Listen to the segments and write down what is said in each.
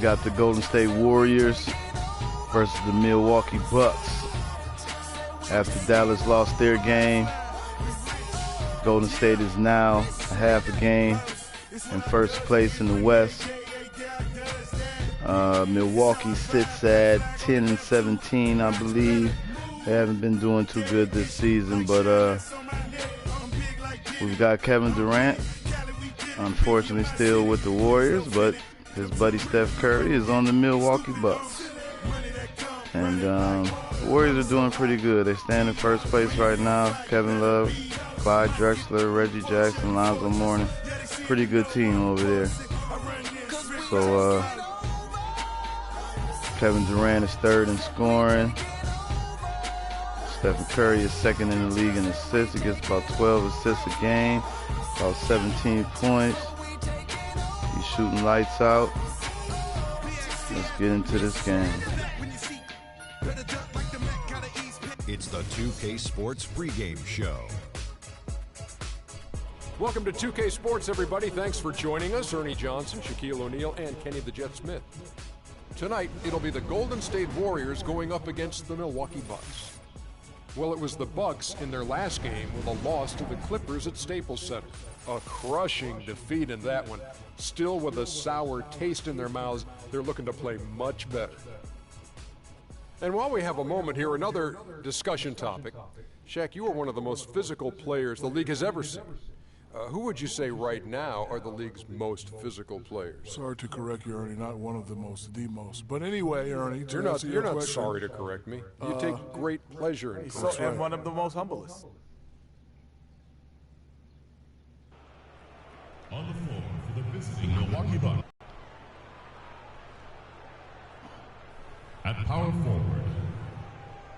Got the Golden State Warriors versus the Milwaukee Bucks. After Dallas lost their game, Golden State is now a half a game in first place in the West. Milwaukee sits at 10-17, I believe. They haven't been doing too good this season, but we've got Kevin Durant, unfortunately still with the Warriors, but his buddy Steph Curry is on the Milwaukee Bucks. And the Warriors are doing pretty good. They stand in first place right now. Kevin Love, Clyde Drexler, Reggie Jackson, Lonzo Mourning. Pretty good team over there. So Kevin Durant is third in scoring. Stephen Curry is second in the league in assists. He gets about 12 assists a game, about 17 points. He's shooting lights out. Let's get into this game. It's the 2K Sports pregame show. Welcome to 2K Sports, everybody. Thanks for joining us. Ernie Johnson, Shaquille O'Neal, and Kenny the Jet Smith. Tonight, it'll be the Golden State Warriors going up against the Milwaukee Bucks. Well, it was the Bucks in their last game with a loss to the Clippers at Staples Center. A crushing defeat in that one. Still with a sour taste in their mouths, they're looking to play much better. And while we have a moment here, another discussion topic. Shaq, you are one of the most physical players the league has ever seen. Who would you say right now are the league's most physical players? Sorry to correct you, Ernie. Not one of the most, the most. But anyway, Ernie, You're not sorry to correct me. You take great pleasure in correcting. And one of the most humblest. On the floor for the visiting Milwaukee Bucks. At power forward,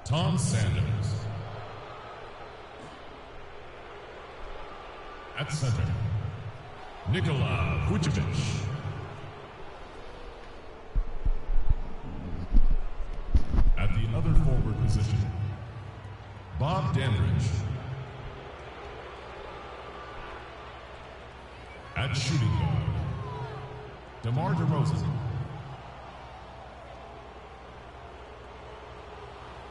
Tom Sanders. At center, Nikola Vucevic. At the other forward position, Bob Dandridge. At shooting guard, DeMar DeRozan.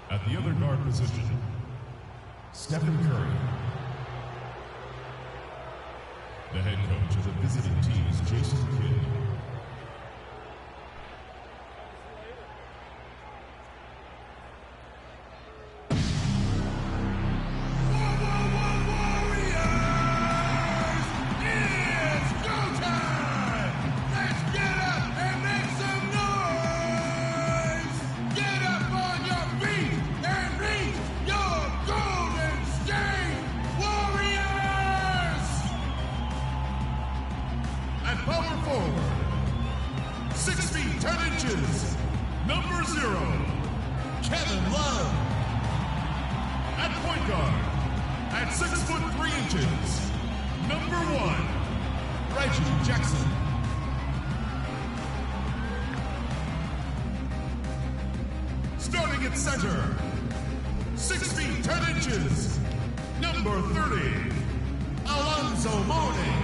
At the other guard position, Stephen Curry. The head coach of the visiting team is Jason Kidd. Starting at center, 6 feet 10 inches, number 30, Alonzo Mourning.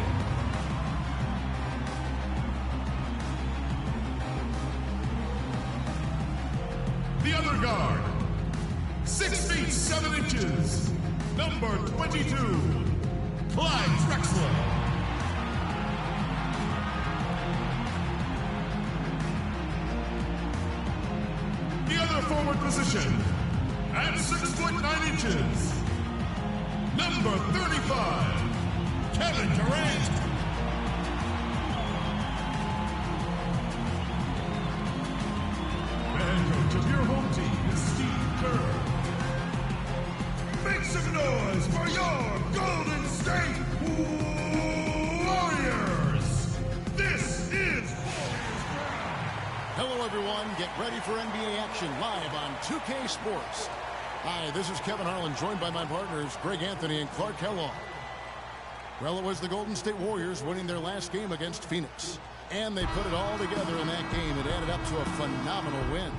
The other guard, 6 feet 7 inches, number 22, Clyde Drexler. Forward position at 6 foot 9 inches, number 35, Kevin Durant. The head coach of your home team is Steve Kerr. Make some noise for your Golden State Warriors. This is Hello, everyone. Get ready for NBA action live on 2K Sports. Hi, this is Kevin Harlan, joined by my partners, Greg Anthony and Clark Kellogg. Well, it was the Golden State Warriors winning their last game against Phoenix. And they put it all together in that game. It added up to a phenomenal win.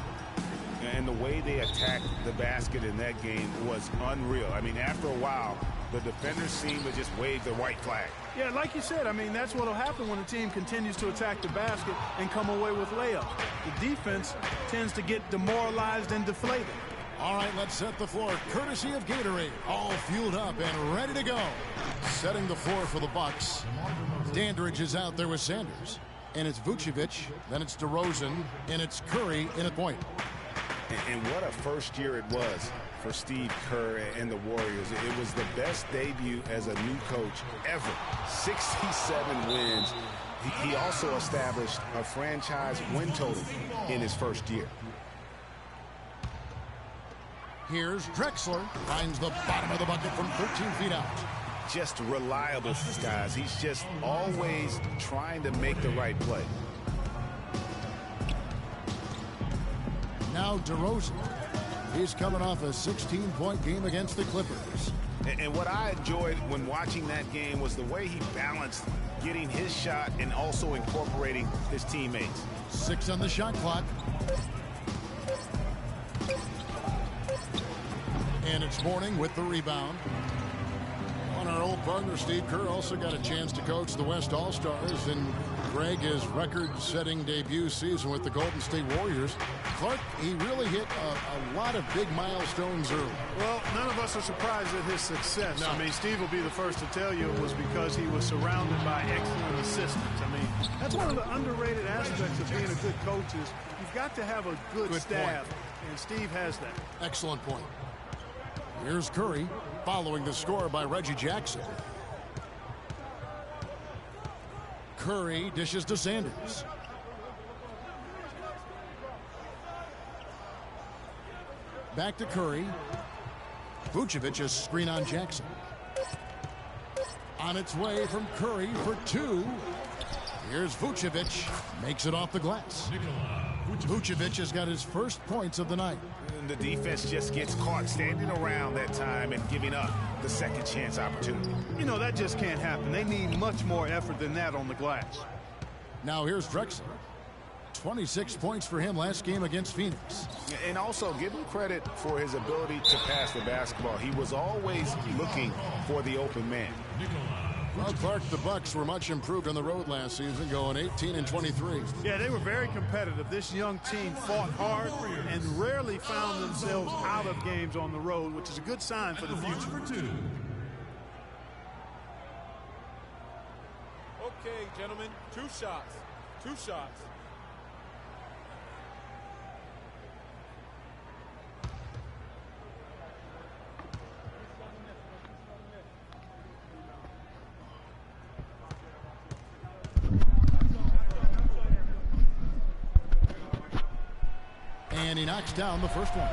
And the way they attacked the basket in that game was unreal. I mean, after a while, the defenders seem to just wave the white flag. Yeah, like you said, I mean, that's what will happen when a team continues to attack the basket and come away with layups. The defense tends to get demoralized and deflated. All right, let's set the floor. Courtesy of Gatorade, all fueled up and ready to go. Setting the floor for the Bucks. Dandridge is out there with Sanders. And it's Vucevic, then it's DeRozan, and it's Curry in at point. And what a first year it was for Steve Kerr and the Warriors. It was the best debut as a new coach ever. 67 wins. He also established a franchise win total in his first year. Here's Drexler. Finds the bottom of the bucket from 13 feet out. Just reliable, guys. He's just always trying to make the right play. Now DeRozan. He's coming off a 16-point game against the Clippers. And what I enjoyed when watching that game was the way he balanced getting his shot and also incorporating his teammates. 6 on the shot clock. And it's Mourning with the rebound. Our old partner Steve Kerr also got a chance to coach the West All-Stars in Greg, his record-setting debut season with the Golden State Warriors. Clark, he really hit a lot of big milestones early. Well, none of us are surprised at his success. No. I mean, Steve will be the first to tell you it was because he was surrounded by excellent assistants. I mean, that's one of the underrated aspects of being a good coach is you've got to have a good staff, and Steve has that. Excellent point. Here's Curry, following the score by Reggie Jackson. Curry dishes to Sanders. Back to Curry. Vucevic, a screen on Jackson. On its way from Curry for 2. Here's Vucevic. Makes it off the glass. Vucevic has got his first points of the night. And the defense just gets caught standing around that time and giving up the second chance opportunity. You know, that just can't happen. They need much more effort than that on the glass. Now here's Drexler. 26 points for him last game against Phoenix. And also give him credit for his ability to pass the basketball. He was always looking for the open man. Well, Clark, the Bucks were much improved on the road last season, going 18-23. Yeah, they were very competitive. This young team fought hard and rarely found themselves out of games on the road, which is a good sign for the future. Okay, gentlemen, 2 shots. 2 shots. And he knocks down the first one.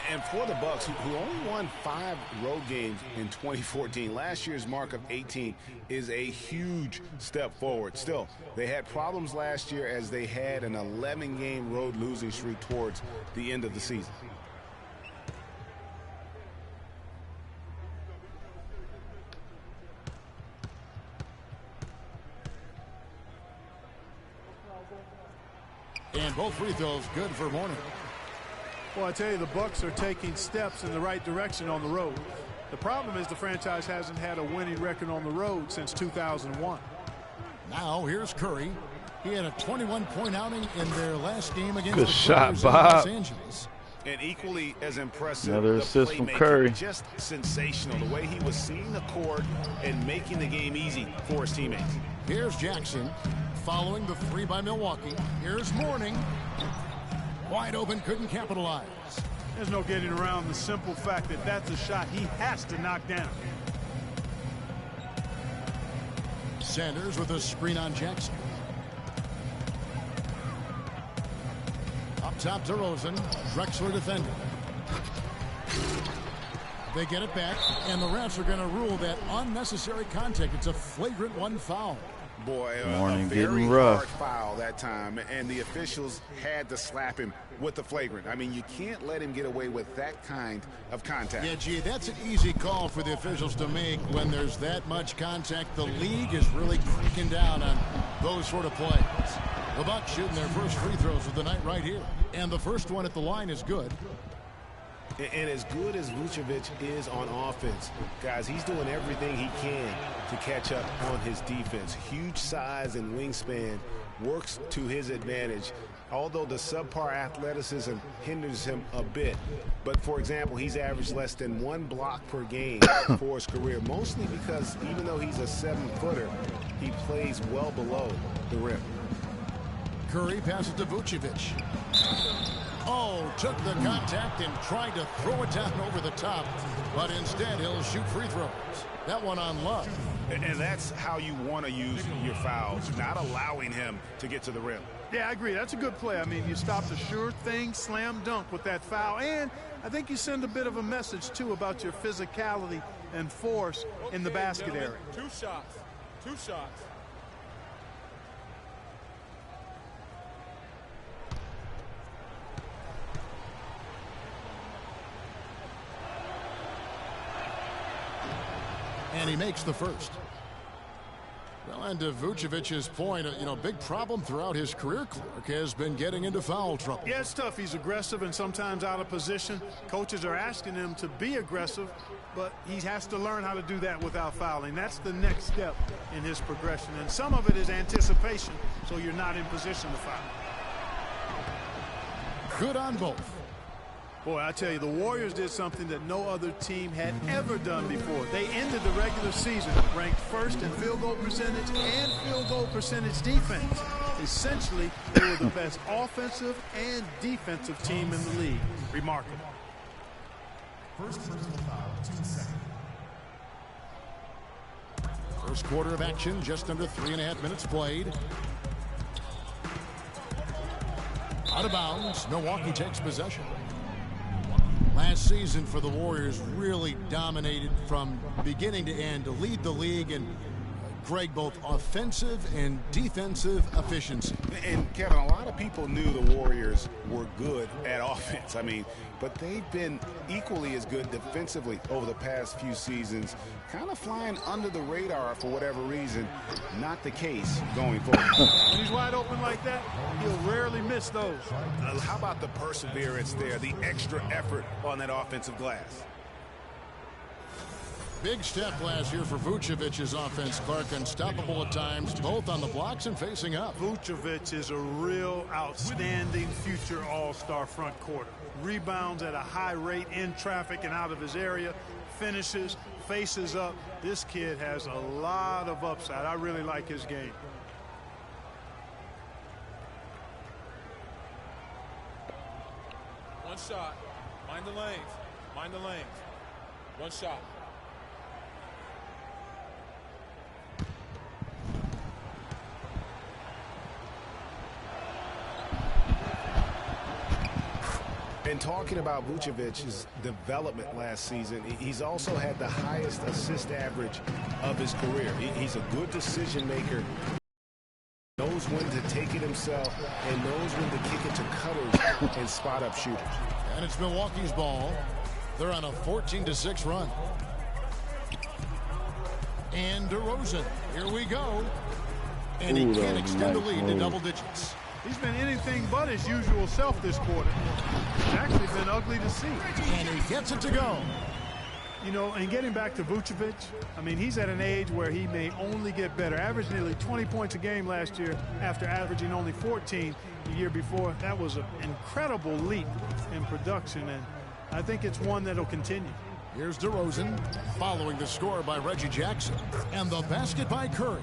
And for the Bucks, who only won 5 road games in 2014, last year's mark of 18 is a huge step forward. Still, they had problems last year as they had an 11-game road losing streak towards the end of the season. And both free throws good for Mourning. Well, I tell you, the Bucks are taking steps in the right direction on the road. The problem is the franchise hasn't had a winning record on the road since 2001. Now here's Curry. He had a 21-point outing in their last game against Good the shot, Clippers in Bob. Los Angeles. And equally as impressive, Another assist from Curry. Just sensational, the way he was seeing the court and making the game easy for his teammates. Here's Jackson following the 3 by Milwaukee. Here's Mourning. Wide open, couldn't capitalize. There's no getting around the simple fact that that's a shot he has to knock down. Sanders with a screen on Jackson. Up top to Rosen. Drexler defending. They get it back, and the refs are going to rule that unnecessary contact. It's a flagrant 1 foul. Boy, Mourning a very getting rough. hard foul that time, and the officials had to slap him with the flagrant. I mean, you can't let him get away with that kind of contact. Yeah, gee, that's an easy call for the officials to make when there's that much contact. The league is really cracking down on those sort of plays. The Bucks shooting their first free throws of the night right here. And the first one at the line is good. And as good as Vucevic is on offense, guys, he's doing everything he can to catch up on his defense. Huge size and wingspan works to his advantage, although the subpar athleticism hinders him a bit. But, for example, he's averaged less than 1 block per game for his career, mostly because even though he's a 7-footer, he plays well below the rim. Curry passes to Vucevic. Oh, took the contact and tried to throw it down over the top, but instead he'll shoot free throws. That one on Love. And that's how you want to use your fouls, not allowing him to get to the rim. Yeah, I agree. That's a good play. I mean, you stopped a sure thing slam dunk with that foul, and I think you send a bit of a message, too, about your physicality and force in the basket area. 2 shots. 2 shots. And he makes the first. Well, and to Vucevic's point, big problem throughout his career, Clark, has been getting into foul trouble. Yeah, it's tough. He's aggressive and sometimes out of position. Coaches are asking him to be aggressive, but he has to learn how to do that without fouling. That's the next step in his progression. And some of it is anticipation, so you're not in position to foul. Good on both. Boy, I tell you, the Warriors did something that no other team had ever done before. They ended the regular season ranked first in field goal percentage and field goal percentage defense. Essentially, they were the best offensive and defensive team in the league. Remarkable. First personal foul, 2 seconds. First quarter of action, just under 3.5 minutes played. Out of bounds, Milwaukee takes possession. Last season for the Warriors really dominated from beginning to end to lead the league in, Greg, both offensive and defensive efficiency. And, Kevin, a lot of people knew the Warriors were good at offense. I mean, but they've been equally as good defensively over the past few seasons, kind of flying under the radar for whatever reason. Not the case going forward. When he's wide open like that, he'll rarely miss those. How about the perseverance there, the extra effort on that offensive glass? Big step last year for Vucevic's offense, Clark. Unstoppable at times, both on the blocks and facing up. Vucevic is a real outstanding future all-star front courter. Rebounds at a high rate in traffic and out of his area. Finishes, faces up. This kid has a lot of upside. I really like his game. One shot. Mind the lanes. Mind the lanes. One shot. And talking about Vucevic's development last season, he's also had the highest assist average of his career. He's a good decision maker, knows when to take it himself, and knows when to kick it to cutters and spot up shooters. And it's Milwaukee's ball. They're on a 14-6 run. And DeRozan, here we go. And he can't extend the lead to double digits. He's been anything but his usual self this quarter. It's actually been ugly to see. And he gets it to go. You know, and getting back to Vucevic, I mean, he's at an age where he may only get better. Averaged nearly 20 points a game last year after averaging only 14 the year before. That was an incredible leap in production, and I think it's one that'll continue. Here's DeRozan, following the score by Reggie Jackson. And the basket by Curry.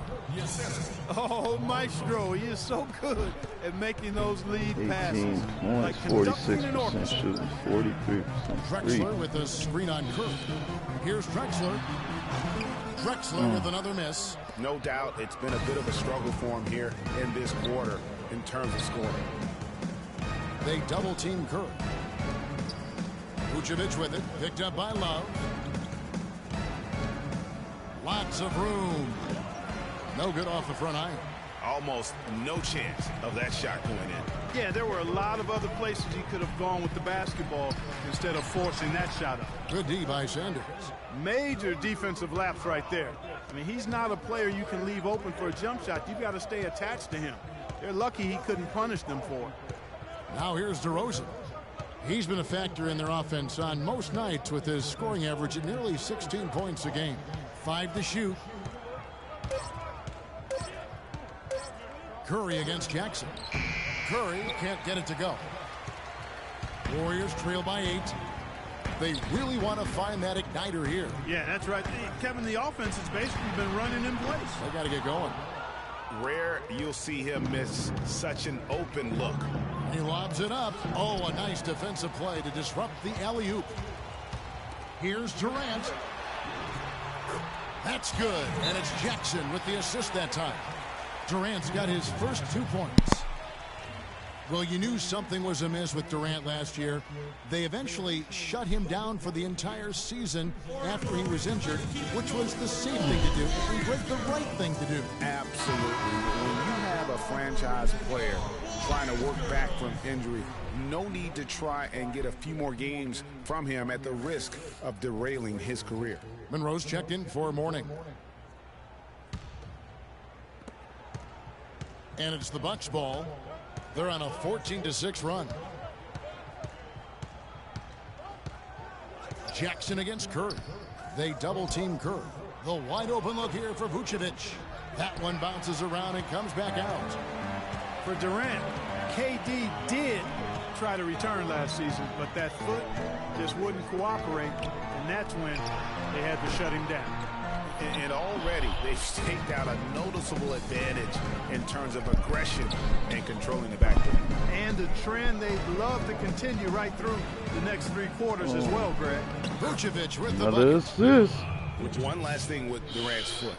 Oh, Maestro, he is so good at making those lead 18 passes. points, 46% shooting, 43% Drexler with a screen on Curry. Here's Drexler. Drexler with another miss. No doubt it's been a bit of a struggle for him here in this quarter in terms of scoring. They double-team Curry. Vucevic with it, picked up by Love. Lots of room. No good off the front iron. Almost no chance of that shot going in. Yeah, there were a lot of other places he could have gone with the basketball instead of forcing that shot up. Good D by Sanders. Major defensive lapse right there. I mean, he's not a player you can leave open for a jump shot. You've got to stay attached to him. They're lucky he couldn't punish them for it. Now here's DeRozan. He's been a factor in their offense on most nights with his scoring average at nearly 16 points a game. 5 to shoot. Curry against Jackson. Curry can't get it to go. Warriors trail by 8. They really want to find that igniter here. Yeah, that's right. Kevin, the offense has basically been running in place. They got to get going. Rare you'll see him miss such an open look. He lobs it up. Oh, a nice defensive play to disrupt the alley-oop. Here's Durant. That's good. And it's Jackson with the assist that time. Durant's got his first 2 points. Well, you knew something was amiss with Durant last year. They eventually shut him down for the entire season after he was injured, which was the safe thing to do and the right thing to do. Absolutely. When you have a franchise player trying to work back from injury, no need to try and get a few more games from him at the risk of derailing his career. Monroe's checked in for morning. And it's the Bucks ball. They're on a 14-6 run. Jackson against Curry. They double-team Curry. The wide-open look here for Vucevic. That one bounces around and comes back out. For Durant, KD did try to return last season, but that foot just wouldn't cooperate, and that's when they had to shut him down. And already they've staked out a noticeable advantage in terms of aggression and controlling the backcourt. And a trend they'd love to continue right through the next 3 quarters as well, Greg. Vucevic with the Another assist. One last thing with Durant's foot.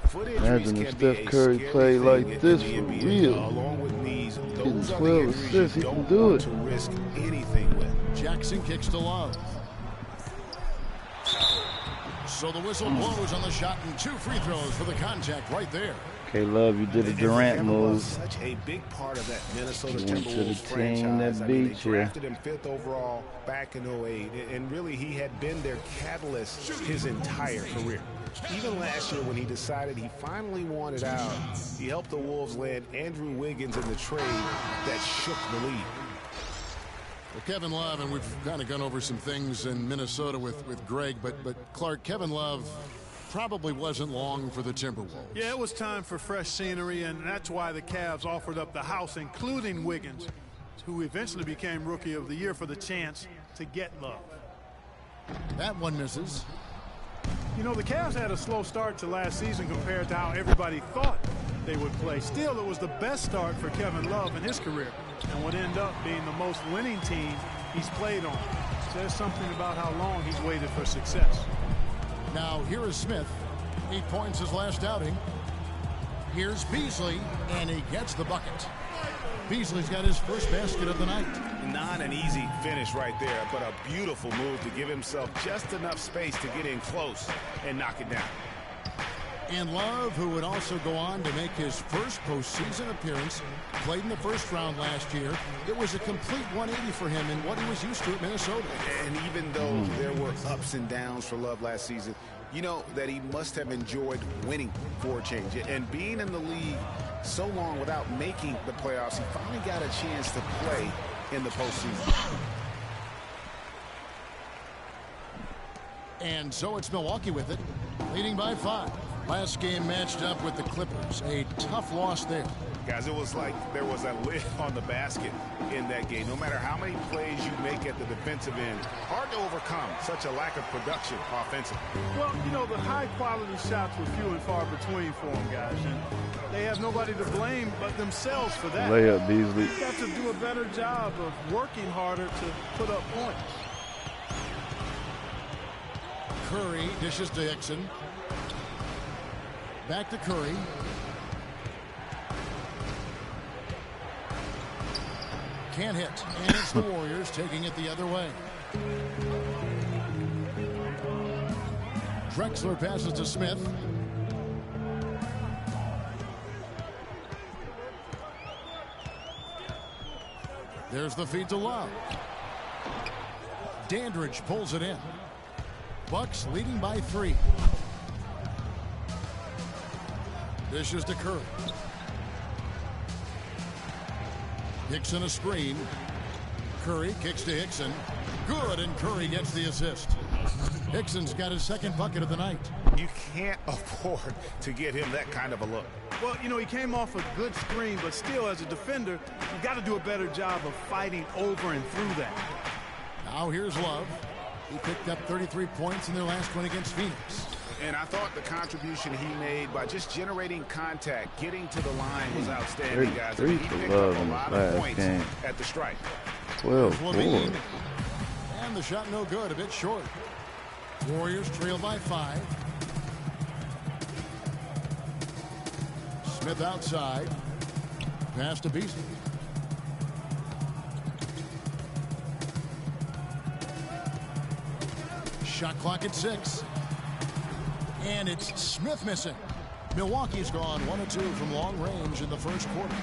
Foot Imagine if Steph Curry played like this for real. Along with knees, Getting those are 12 the injuries assists, you he can don't do want it. to risk anything with. Jackson kicks to Love. So the whistle blows on the shot and 2 free throws for the contact right there. Okay, Love, you did a Durant move. Such a big part of that Minnesota He went to the Timberwolves team that franchise. beat They you. drafted him 5th overall back in 08, and really he had been their catalyst his entire career. Even last year when he decided he finally wanted out, he helped the Wolves land Andrew Wiggins in the trade that shook the league. Well, Kevin Love, and we've kind of gone over some things in Minnesota with Greg, but Clark, Kevin Love probably wasn't long for the Timberwolves. Yeah, it was time for fresh scenery, and that's why the Cavs offered up the house, including Wiggins, who eventually became Rookie of the Year, for the chance to get Love. That one misses. You know, the Cavs had a slow start to last season compared to how everybody thought they would play. Still, it was the best start for Kevin Love in his career and would end up being the most winning team he's played on. Says something about how long he's waited for success. Now, here is Smith. 8 points his last outing. Here's Beasley, and he gets the bucket. Beasley's got his first basket of the night. Not an easy finish right there, but a beautiful move to give himself just enough space to get in close and knock it down. And Love, who would also go on to make his first postseason appearance, played in the first round last year. It was a complete 180 for him in what he was used to at Minnesota. And even though there were ups and downs for Love last season, you know that he must have enjoyed winning for a change. And being in the league so long without making the playoffs, he finally got a chance to play in the postseason. And so it's Milwaukee with it, leading by 5. Last game matched up with the Clippers. A tough loss there. Guys, it was like there was a lid on the basket in that game. No matter how many plays you make at the defensive end, hard to overcome such a lack of production offensively. Well, you know, the high-quality shots were few and far between for them, guys. And they have nobody to blame but themselves for that. Layup, Beasley. You've got to do a better job of working harder to put up points. Curry dishes to Hickson. Back to Curry. Can't hit. And it's the Warriors taking it the other way. Drexler passes to Smith. There's the feed to Love. Dandridge pulls it in. Bucks leading by 3. Dishes to Curry. Hickson a screen. Curry kicks to Hickson. Good, and Curry gets the assist. Hickson's got his second bucket of the night. You can't afford to get him that kind of a look. Well, you know, he came off a good screen, but still, as a defender, you got to do a better job of fighting over and through that. Now here's Love. He picked up 33 points in their last one against Phoenix. And I thought the contribution he made by just generating contact, getting to the line was outstanding, guys. I mean, he picked up a lot of points at the strike. 12 Levine. And the shot no good, a bit short. Warriors trail by 5. Smith outside. Pass to Beasley. Shot clock at 6. And it's Smith missing. Milwaukee's gone 1 of 2 from long range in the first quarter.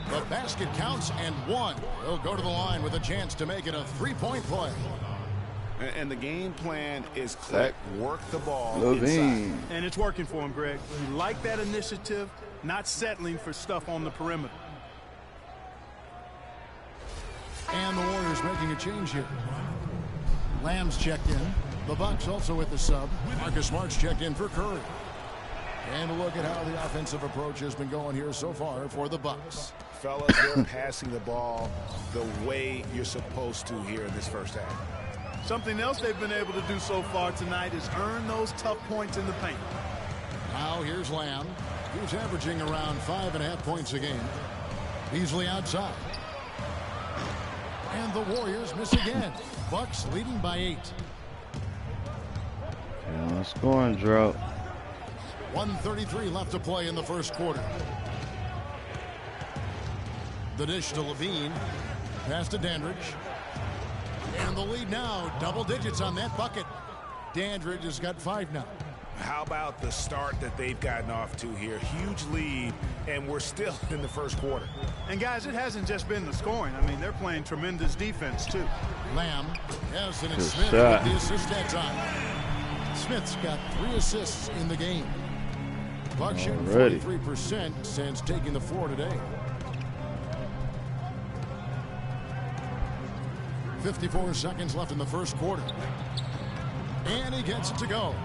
The basket counts and 1. They'll go to the line with a chance to make it a 3-point play. And the game plan is click, work the ball Levine. inside. And it's working for him, Greg. You like that initiative, not settling for stuff on the perimeter. And the Warriors making a change here. Lamb's checked in. The Bucks also with the sub. Marcus Smart's checked in for Curry. And a look at how the offensive approach has been going here so far for the Bucks. Fellas, they're passing the ball the way you're supposed to here in this first half. Something else they've been able to do so far tonight is earn those tough points in the paint. Now here's Lamb. He's averaging around 5.5 points a game. Beasley outside. And the Warriors miss again. Bucks leading by 8. Yeah, scoring drought. 1:33 left to play in the first quarter. The dish to Levine. Pass to Dandridge. And the lead now, double digits on that bucket. Dandridge has got 5 now. How about the start that they've gotten off to here? Huge lead, and we're still in the first quarter. And guys, it hasn't just been the scoring. I mean, they're playing tremendous defense too. Lamb has and it's Good Smith shot. with the assist that time. Smith's got 3 assists in the game. Bucks shooting Already. 43% since taking the floor today. 54 seconds left in the first quarter. And he gets it to go.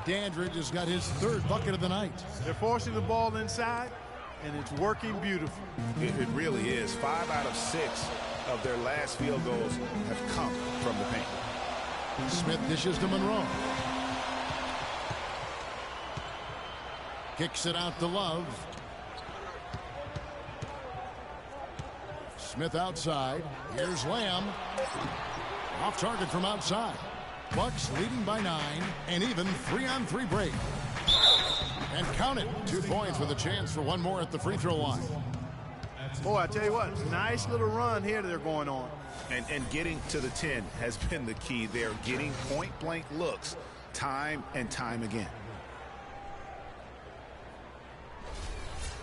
Dandridge has got his 3rd bucket of the night. They're forcing the ball inside, and it's working beautifully. It really is. 5 out of 6 of their last field goals have come from the paint. Smith dishes to Monroe. Kicks it out to Love. Smith outside. Here's Lamb. Off target from outside. Bucks leading by 9, and even 3-on-3 break. And count it. 2 points with a chance for one more at the free throw line. Boy, I tell you what, nice little run here they're going on. And getting to the 10 has been the key. They're getting point-blank looks time and time again.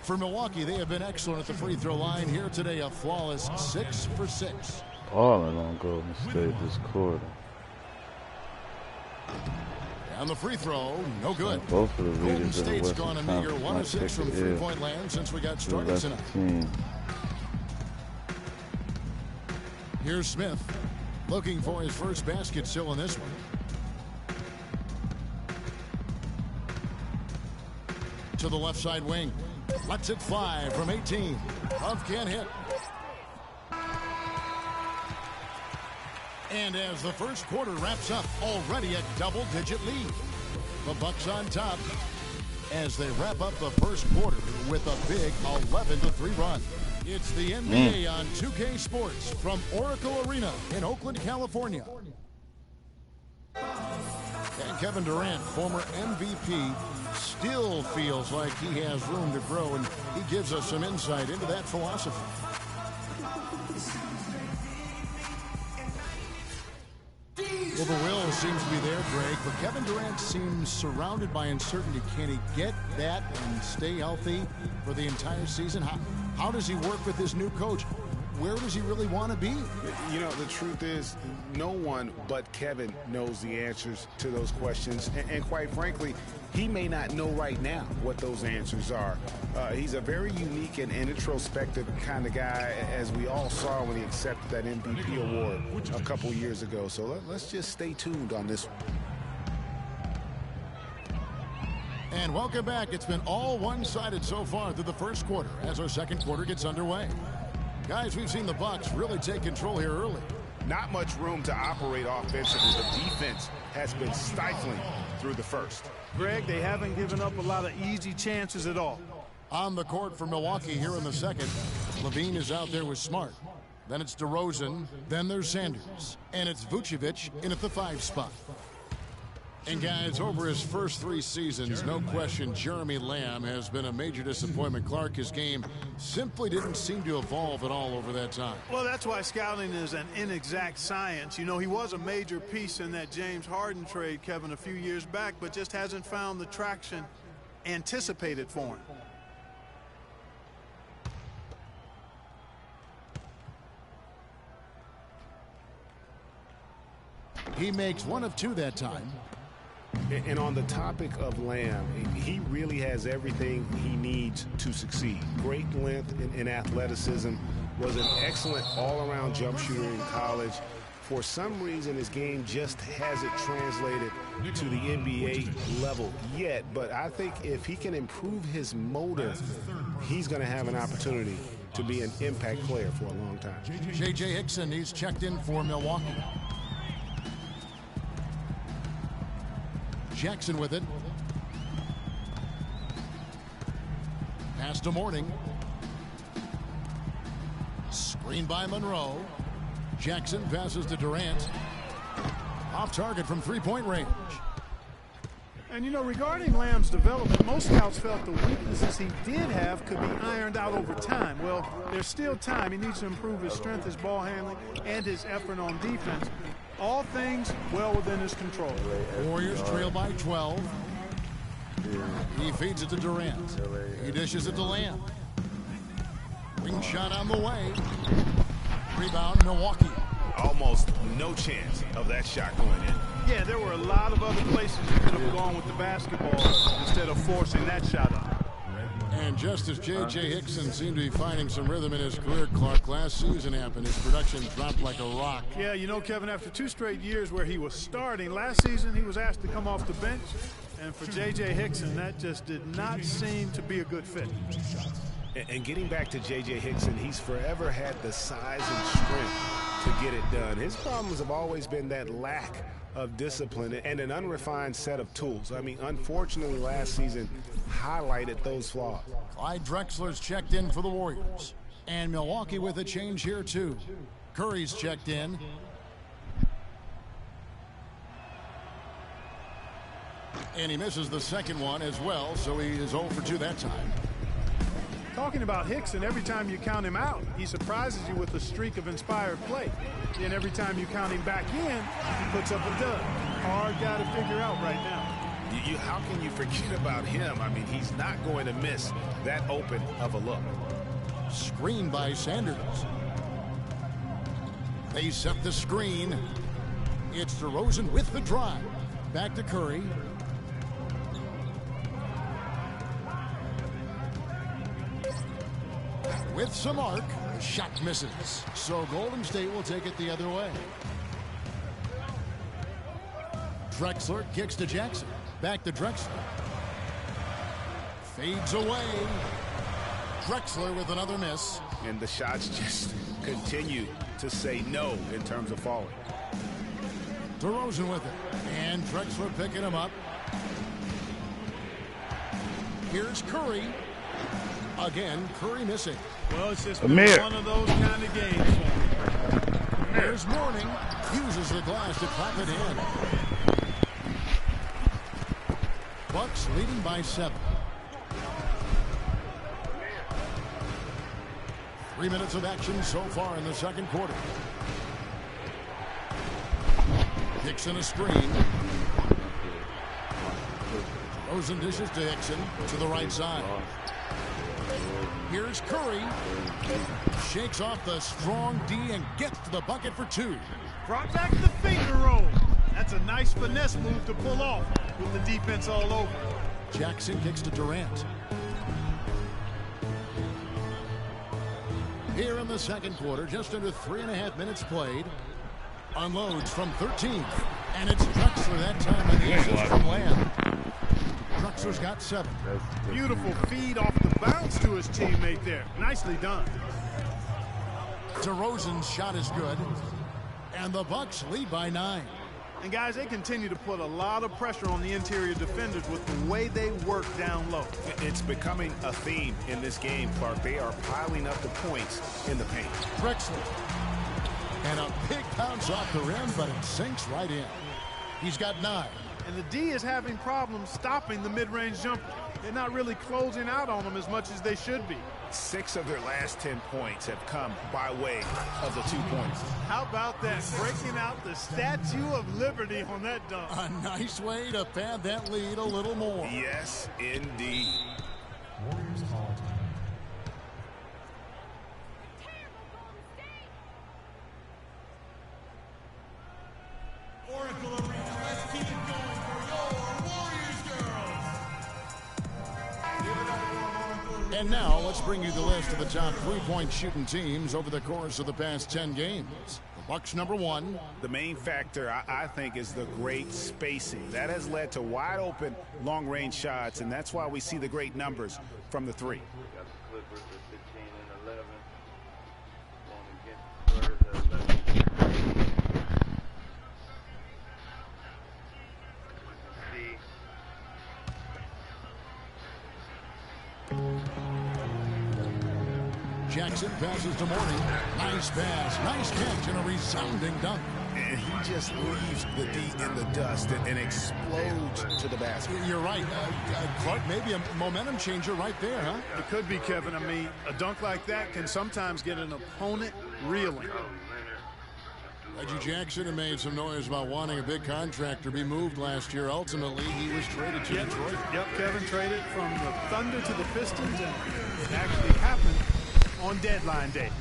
For Milwaukee, they have been excellent at the free throw line here today. A flawless 6 for 6. Balling on Golden State this quarter. And the free throw, no good. Both of the Golden leaders in the State's Western gone a meager Conference 1 of 6 from might take it, yeah. three-point land since we got started That's tonight. the team. Here's Smith looking for his first basket still in this one. To the left side wing. Lets it fly from 18. Love can't hit. And as the first quarter wraps up, already a double-digit lead. The Bucks on top as they wrap up the first quarter with a big 11-3 run. It's the NBA on 2K Sports from Oracle Arena in Oakland, California. And Kevin Durant, former MVP, still feels like he has room to grow, and he gives us some insight into that philosophy. Well, the will seems to be there, Greg, but Kevin Durant seems surrounded by uncertainty. Can he get that and stay healthy for the entire season? How does he work with his new coach? where does he really want to be? You know, the truth is, no one but Kevin knows the answers to those questions. And quite frankly, he may not know right now what those answers are. He's a very unique and introspective kind of guy, as we all saw when he accepted that MVP award a couple years ago. So let's just stay tuned on this one. And welcome back. It's been all one-sided so far through the first quarter as our second quarter gets underway. Guys, we've seen the Bucks really take control here early. Not much room to operate offensively. The defense has been stifling through the first. Greg, they haven't given up a lot of easy chances at all. On the court for Milwaukee here in the second, Levine is out there with Smart. Then it's DeRozan. Then there's Sanders. And it's Vucevic in at the 5 spot. And guys, over his first 3 seasons, no question Jeremy Lamb has been a major disappointment. Clark, his game simply didn't seem to evolve at all over that time. Well, that's why scouting is an inexact science. You know, he was a major piece in that James Harden trade, Kevin, a few years back, but just hasn't found the traction anticipated for him. He makes 1 of 2 that time. And on the topic of Lamb, he really has everything he needs to succeed. Great length and athleticism, was an excellent all-around jump shooter in college. For some reason, his game just hasn't translated to the NBA level yet. But I think if he can improve his motor, he's going to have an opportunity to be an impact player for a long time. J.J. Hickson, he's checked in for Milwaukee. Jackson with it. Pass to Morning. Screen by Monroe. Jackson passes to Durant. Off target from 3-point range. And, you know, regarding Lamb's development, most scouts felt the weaknesses he did have could be ironed out over time. Well, there's still time. He needs to improve his strength, his ball handling, and his effort on defense. All things well within his control. Warriors trail by 12. He feeds it to Durant. He dishes it to Lamb. Ring shot on the way. Rebound, Milwaukee. Almost no chance of that shot going in. Yeah, there were a lot of other places you could have gone with the basketball instead of forcing that shot up. And just as J.J. Hickson seemed to be finding some rhythm in his career, Clark, last season happened. His production dropped like a rock. Yeah, you know, Kevin, after 2 straight years where he was starting, last season he was asked to come off the bench. And for J.J. Hickson, that just did not seem to be a good fit. And getting back to J.J. Hickson, he's forever had the size and strength to get it done. His problems have always been that lack of discipline and an unrefined set of tools. I mean, unfortunately, last season highlighted those flaws. Clyde Drexler's checked in for the Warriors. And Milwaukee with a change here, too. Curry's checked in. And he misses the second one as well, so he is 0 for 2 that time. Talking about Hickson, every time you count him out, he surprises you with a streak of inspired play. Then every time you count him back in, he puts up a dud. Hard guy to figure out right now. How can you forget about him? I mean, he's not going to miss that open of a look. Screen by Sanders. They set the screen. It's DeRozan with the drive. Back to Curry. With some arc, the shot misses. So Golden State will take it the other way. Drexler kicks to Jackson. Back to Drexler. Fades away. Drexler with another miss. And the shots just continue to say no in terms of falling. DeRozan with it. And Drexler picking him up. Here's Curry. Again, Curry missing. Well, it's just been one of those kind of games. There's Morning. Uses the glass to clap it in. Bucks leading by 7. 3 minutes of action so far in the second quarter. Hickson a screen. Rosen dishes to Hickson to the right side. Here's Curry. Shakes off the strong D and gets to the bucket for 2. Brought back the finger roll. That's a nice finesse move to pull off with the defense all over. Jackson kicks to Durant. Here in the second quarter, just under 3.5 minutes played. Unloads from 13th. And it's Drexler that time on the assist from Lamb. Drexler's got 7. Beautiful feed off the bounce to his teammate there. Nicely done. DeRozan's shot is good. And the Bucks lead by 9. And guys, they continue to put a lot of pressure on the interior defenders with the way they work down low. It's becoming a theme in this game, Clark. They are piling up the points in the paint. Drexler. And a big bounce off the rim, but it sinks right in. He's got 9. And the D is having problems stopping the mid-range jumper. They're not really closing out on them as much as they should be. 6 of their last 10 points have come by way of the 2 points. How about that? Breaking out the Statue of Liberty on that dunk. A nice way to pad that lead a little more. Yes, indeed. Warriors call time. Oracle Arena, let's keep it going for your Warriors girls. And now let's bring you the list of the top 3-point shooting teams over the course of the past 10 games. The Bucks number 1. The main factor, I think, is the great spacing. That has led to wide open long-range shots, and that's why we see the great numbers from the 3. Got the Clippers at 15 and 11. Going against the Spurs at 11. Jackson passes to Morning. Nice pass, nice catch, and a resounding dunk. And he just leaves the D in the dust and explodes to the basket. You're right. Clark, maybe a momentum changer right there, huh? It could be, Kevin. I mean, a dunk like that can sometimes get an opponent reeling. Reggie Jackson had made some noise about wanting a big contract to be moved last year. Ultimately, he was traded to Detroit. Yep, Kevin traded from the Thunder to the Pistons, and it actually happened on deadline day.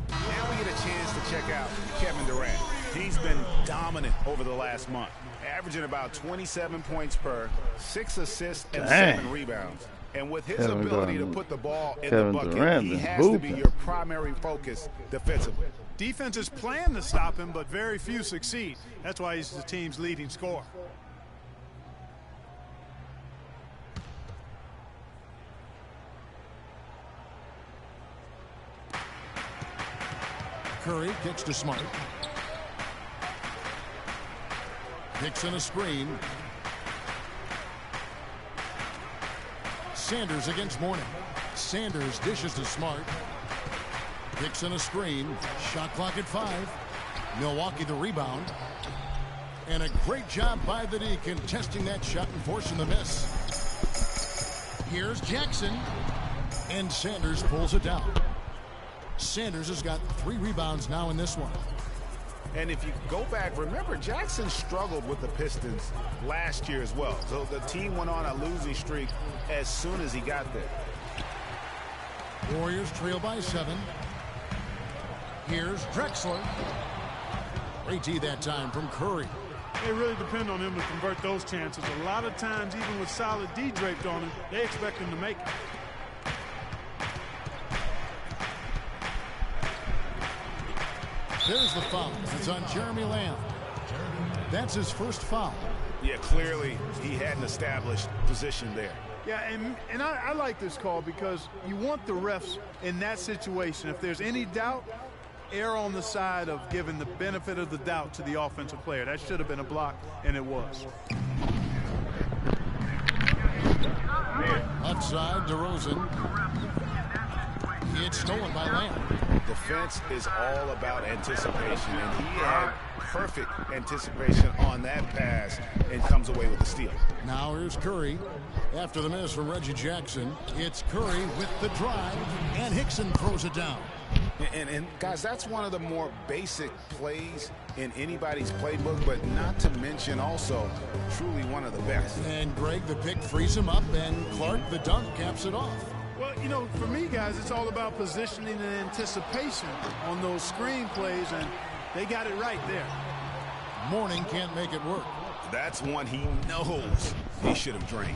Now we get a chance to check out Kevin Durant. He's been dominant over the last month, averaging about 27 points per, 6 assists and 7 rebounds. And with his ability to put the ball in the bucket, he has to be your primary focus defensively. Defenses plan to stop him, but very few succeed. That's why he's the team's leading scorer. Curry kicks to Smart. Kicks in a screen. Sanders against Morning. Sanders dishes to Smart. Kicks in a screen. Shot clock at 5. Milwaukee the rebound. And a great job by the D contesting that shot and forcing the miss. Here's Jackson. And Sanders pulls it down. Sanders has got 3 rebounds now in this one. And if you go back, remember Jackson struggled with the Pistons last year as well. So the team went on a losing streak as soon as he got there. Warriors trail by 7. Here's Drexler. Great D that time from Curry. They really depend on him to convert those chances. A lot of times, even with solid D draped on him, they expect him to make it. There's the foul. It's on Jeremy Lamb. That's his first foul. Yeah, clearly he had an established position there. Yeah, and I like this call because you want the refs in that situation. If there's any doubt, err on the side of giving the benefit of the doubt to the offensive player. That should have been a block, and it was. Outside, DeRozan. It's stolen by Lamb. Defense is all about anticipation, and he had perfect anticipation on that pass and comes away with the steal. Now here's Curry. After the miss from Reggie Jackson, it's Curry with the drive, and Hickson throws it down. And guys, that's one of the more basic plays in anybody's playbook, but not to mention also truly one of the best. And Greg, the pick frees him up, and Clark, the dunk, caps it off. Well, you know, for me, guys, it's all about positioning and anticipation on those screen plays, and they got it right there. Mourning can't make it work. That's one he knows he should have drained.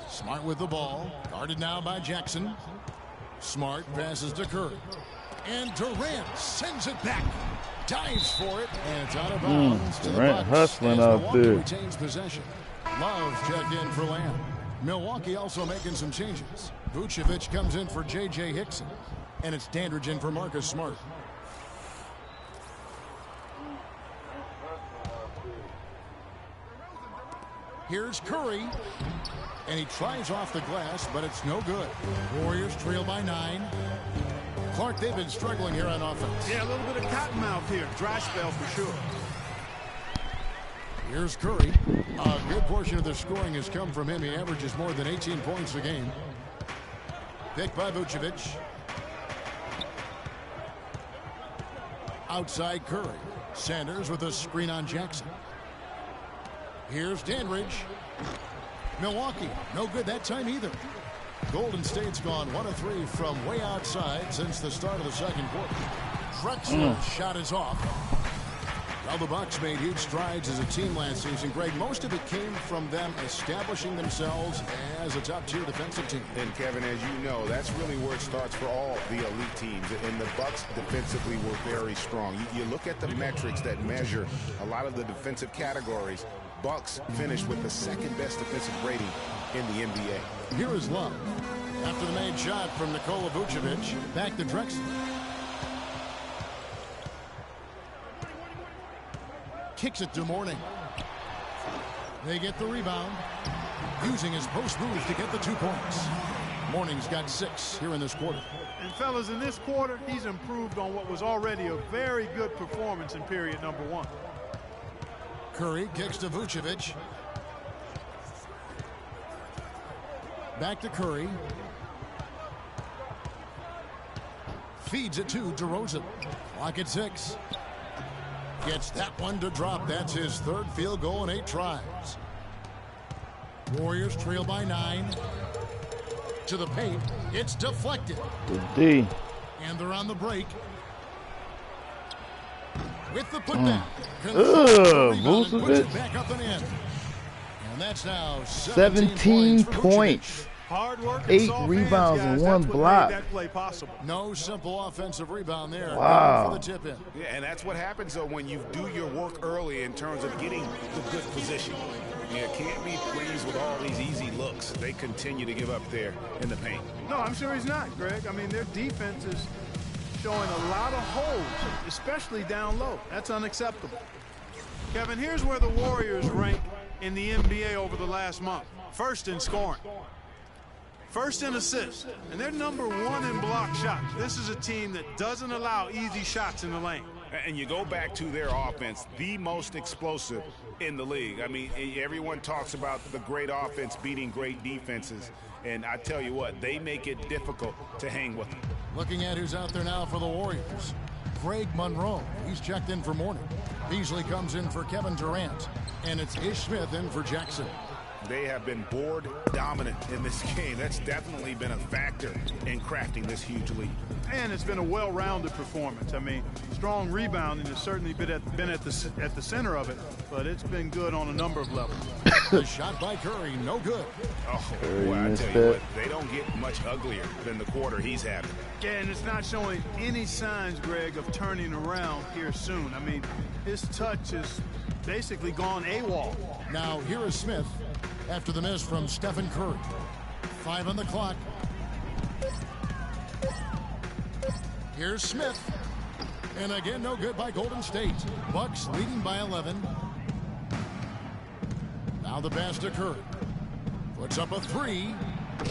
Smart with the ball. Guarded now by Jackson. Smart passes to Curry. And Durant sends it back. Dives for it. And it's out of bounds to the Durant Bucks. hustling as out Milwaukee there. Retains possession. Love checked in for Lamb. Milwaukee also making some changes. Vucevic comes in for J.J. Hickson. And it's Dandridge in for Marcus Smart. Here's Curry. And he tries off the glass, but it's no good. Warriors trail by 9. Clark, they've been struggling here on offense. Yeah, a little bit of cottonmouth here. Dry spell for sure. Here's Curry. A good portion of the scoring has come from him. He averages more than 18 points a game. Picked by Vucevic. Outside Curry. Sanders with a screen on Jackson. Here's Dandridge. Milwaukee, no good that time either. Golden State's gone 1 of 3 from way outside since the start of the second quarter. Drexler's shot is off. Well, the Bucks made huge strides as a team last season. Greg, most of it came from them establishing themselves as a top-tier defensive team. And Kevin, as you know, that's really where it starts for all the elite teams. And the Bucks defensively were very strong. You look at the metrics that measure a lot of the defensive categories. Bucks finished with the second best defensive rating in the NBA. Here is Love. After the made shot from Nikola Vucevic, back to Drexler. Kicks it to Mourning. They get the rebound, using his post moves to get the 2 points. Mourning's got 6 here in this quarter. And fellas, in this quarter, he's improved on what was already a very good performance in period number 1. Curry kicks to Vucevic. Back to Curry. Feeds it to DeRozan. Clock at 6. Gets that one to drop. That's his 3rd field goal in 8 tries. Warriors trail by 9. To the paint. It's deflected. Good D. And they're on the break. With the putback. Vucevic. Puts it back up and in. And that's now 17 points. Hard work, 8 rebounds and 1 block. That play possible. No simple offensive rebound there. Wow. For the tip in. Yeah, and that's what happens, though, when you do your work early in terms of getting the good position. You can't be pleased with all these easy looks. They continue to give up there in the paint. No, I'm sure he's not, Greg. I mean, their defense is showing a lot of holes, especially down low. That's unacceptable. Kevin, here's where the Warriors rank in the NBA over the last month. First in scoring. First in assists. And they're number 1 in block shots. This is a team that doesn't allow easy shots in the lane. And you go back to their offense, the most explosive in the league. I mean, everyone talks about the great offense beating great defenses. And I tell you what, they make it difficult to hang with them. Looking at who's out there now for the Warriors. Greg Monroe. He's checked in for Mourning. Beasley comes in for Kevin Durant. And it's Ish Smith in for Jackson. They have been board dominant in this game. That's definitely been a factor in crafting this huge lead. And it's been a well-rounded performance. I mean, strong rebounding has certainly been at the center of it, but it's been good on a number of levels. The shot by Curry, no good. Oh, boy, I tell you what, they don't get much uglier than the quarter he's having. Yeah, and it's not showing any signs, Greg, of turning around here soon. I mean, his touch has basically gone AWOL. Now, here is Smith after the miss from Stephen Curry. 5 on the clock. Here's Smith. And again, no good by Golden State. Bucks leading by 11. Now the pass to Curry. Puts up a 3.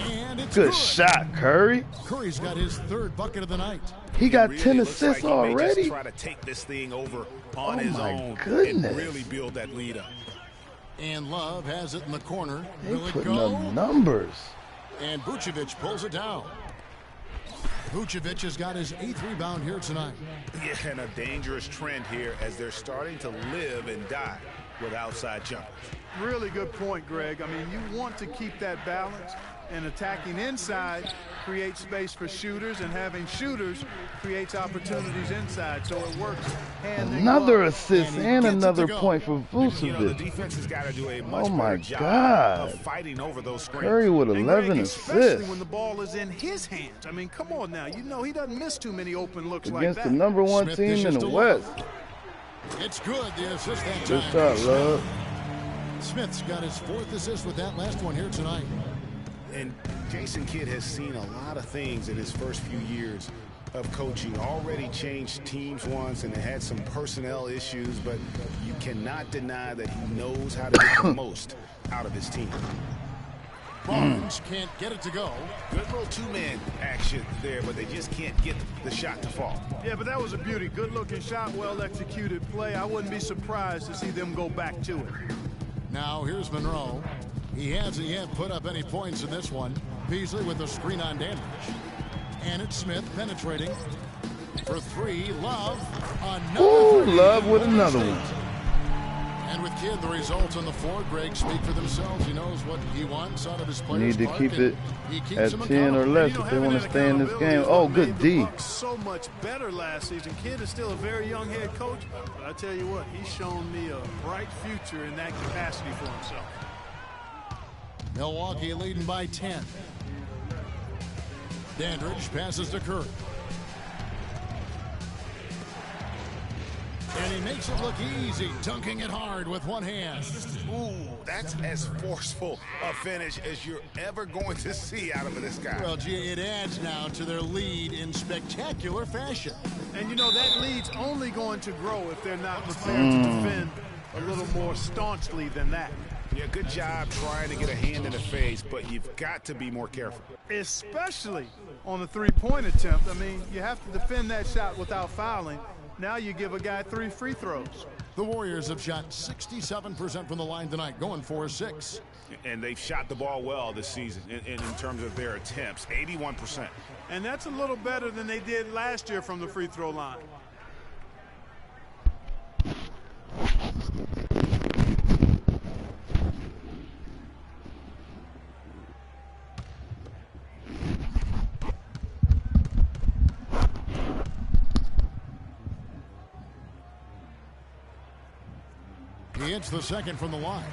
And it's Good shot, Curry. Curry's got his 3rd bucket of the night. He got really 10 assists like he may already. just try to take this thing over on his own goodness. and really build that lead up. And Love has it in the corner. They Will it putting go? up numbers. And Vucevic pulls it down. Vucevic has got his 8th rebound here tonight. Yeah, and a dangerous trend here as they're starting to live and die with outside jumpers. Really good point, Greg. I mean, you want to keep that balance, and attacking inside creates space for shooters, and having shooters creates opportunities inside, so it works hand in glove. Another assist and another point for Vucevic. You know, the defense has got to do a much Oh my better job God. of fighting over those screens. Curry with 11 Especially assists when the ball is in his hands. I mean, come on now. You know he doesn't miss too many open looks like against that. the number one Smith team in dishes the to West. It's good, the assist that Good time. shot, Love. Smith's got his 4th assist with that last one here tonight. And Jason Kidd has seen a lot of things in his first few years of coaching. Already changed teams once and had some personnel issues, but you cannot deny that he knows how to get the most out of his team. Barnes can't get it to go. Good little two-man action there, but they just can't get the shot to fall. Yeah, but that was a beauty. Good-looking shot, well-executed play. I wouldn't be surprised to see them go back to it. Now here's Monroe. He hasn't yet put up any points in this one. Beasley with a screen on damage. And it's Smith penetrating for 3. Love. Ooh, Love with another one. And with Kidd, the results on the floor, Greg, speak for themselves. He knows what he wants out of his players. Need to keep it at 10 or accountable. less if they want to stay in this game. Oh, good D. So much better last season. Kidd is still a very young head coach, but I tell you what, he's shown me a bright future in that capacity for himself. Milwaukee leading by 10. Dandridge passes to Curry. And he makes it look easy, dunking it hard with one hand. Ooh, that's as forceful a finish as you're ever going to see out of this guy. Well, gee, it adds now to their lead in spectacular fashion. And you know, that lead's only going to grow if they're not prepared to defend a little more staunchly than that. Yeah, good job trying to get a hand in the face, but you've got to be more careful. Especially on the three-point attempt. I mean, you have to defend that shot without fouling. Now you give a guy 3 free throws. The Warriors have shot 67% from the line tonight, going 4-6. And they've shot the ball well this season in terms of their attempts, 81%. And that's a little better than they did last year from the free throw line. He hits the second from the line.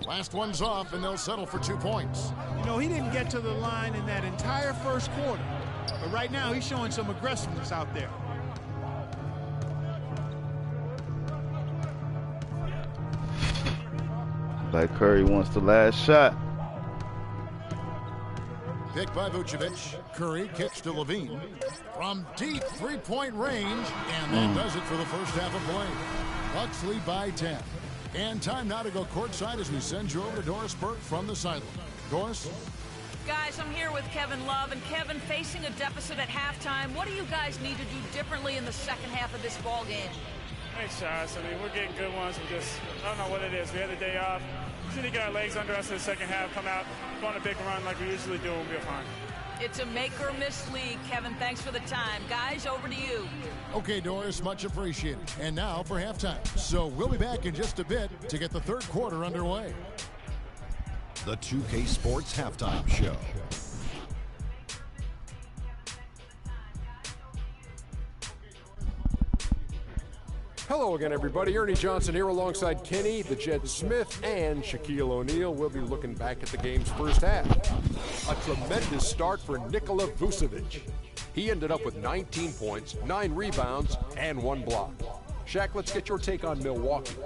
Last one's off, and they'll settle for 2 points. You know, he didn't get to the line in that entire first quarter. But right now, he's showing some aggressiveness out there. Like Curry wants the last shot. Picked by Vucevic. Curry kicks to Levine. From deep three-point range, and that does it for the first half of play. Bucks lead by 10. And time now to go courtside as we send you over to Doris Burke from the sideline. Doris? Guys, I'm here with Kevin Love. And Kevin, facing a deficit at halftime, what do you guys need to do differently in the second half of this ball game? Thanks, shots. I mean, we're getting good ones. We just, I don't know what it is. We had the day off. We just need to get our legs under us in the second half, come out, go on a big run like we usually do, and we'll be fine. It's a make-or-miss league. Kevin, thanks for the time. Guys, over to you. Okay, Doris, much appreciated. And now for halftime. So we'll be back in just a bit to get the third quarter underway. The 2K Sports Halftime Show. Hello again, everybody. Ernie Johnson here alongside Kenny, the Jet Smith, and Shaquille O'Neal. We'll be looking back at the game's first half. A tremendous start for Nikola Vucevic. He ended up with 19 points, 9 rebounds, and 1 block. Shaq, let's get your take on Milwaukee.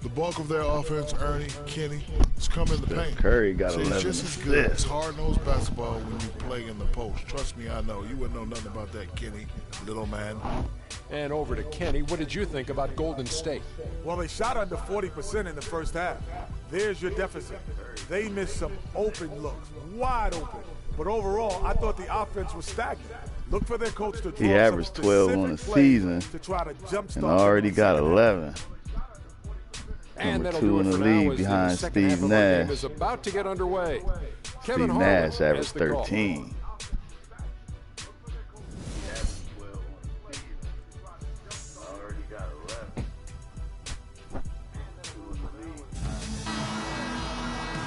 The bulk of their offense, Ernie, Kenny, is coming in the paint. Curry got See, 11 it's just as good. It's assists. hard-nosed basketball when you play in the post. Trust me, I know. You wouldn't know nothing about that, Kenny, little man. And over to Kenny. What did you think about Golden State? Well, they shot under 40% in the first half. There's your deficit. They missed some open looks, wide open. But overall, I thought the offense was stagnant. Look for their coach to draw He averaged 12 on the season to try to jumpstart and already got 11. And Number that'll 2 do in it the for now league as behind the second half Steve of our game Nash. is about to get underway. Kevin Steve Harlan Nash has averaged the call. 13.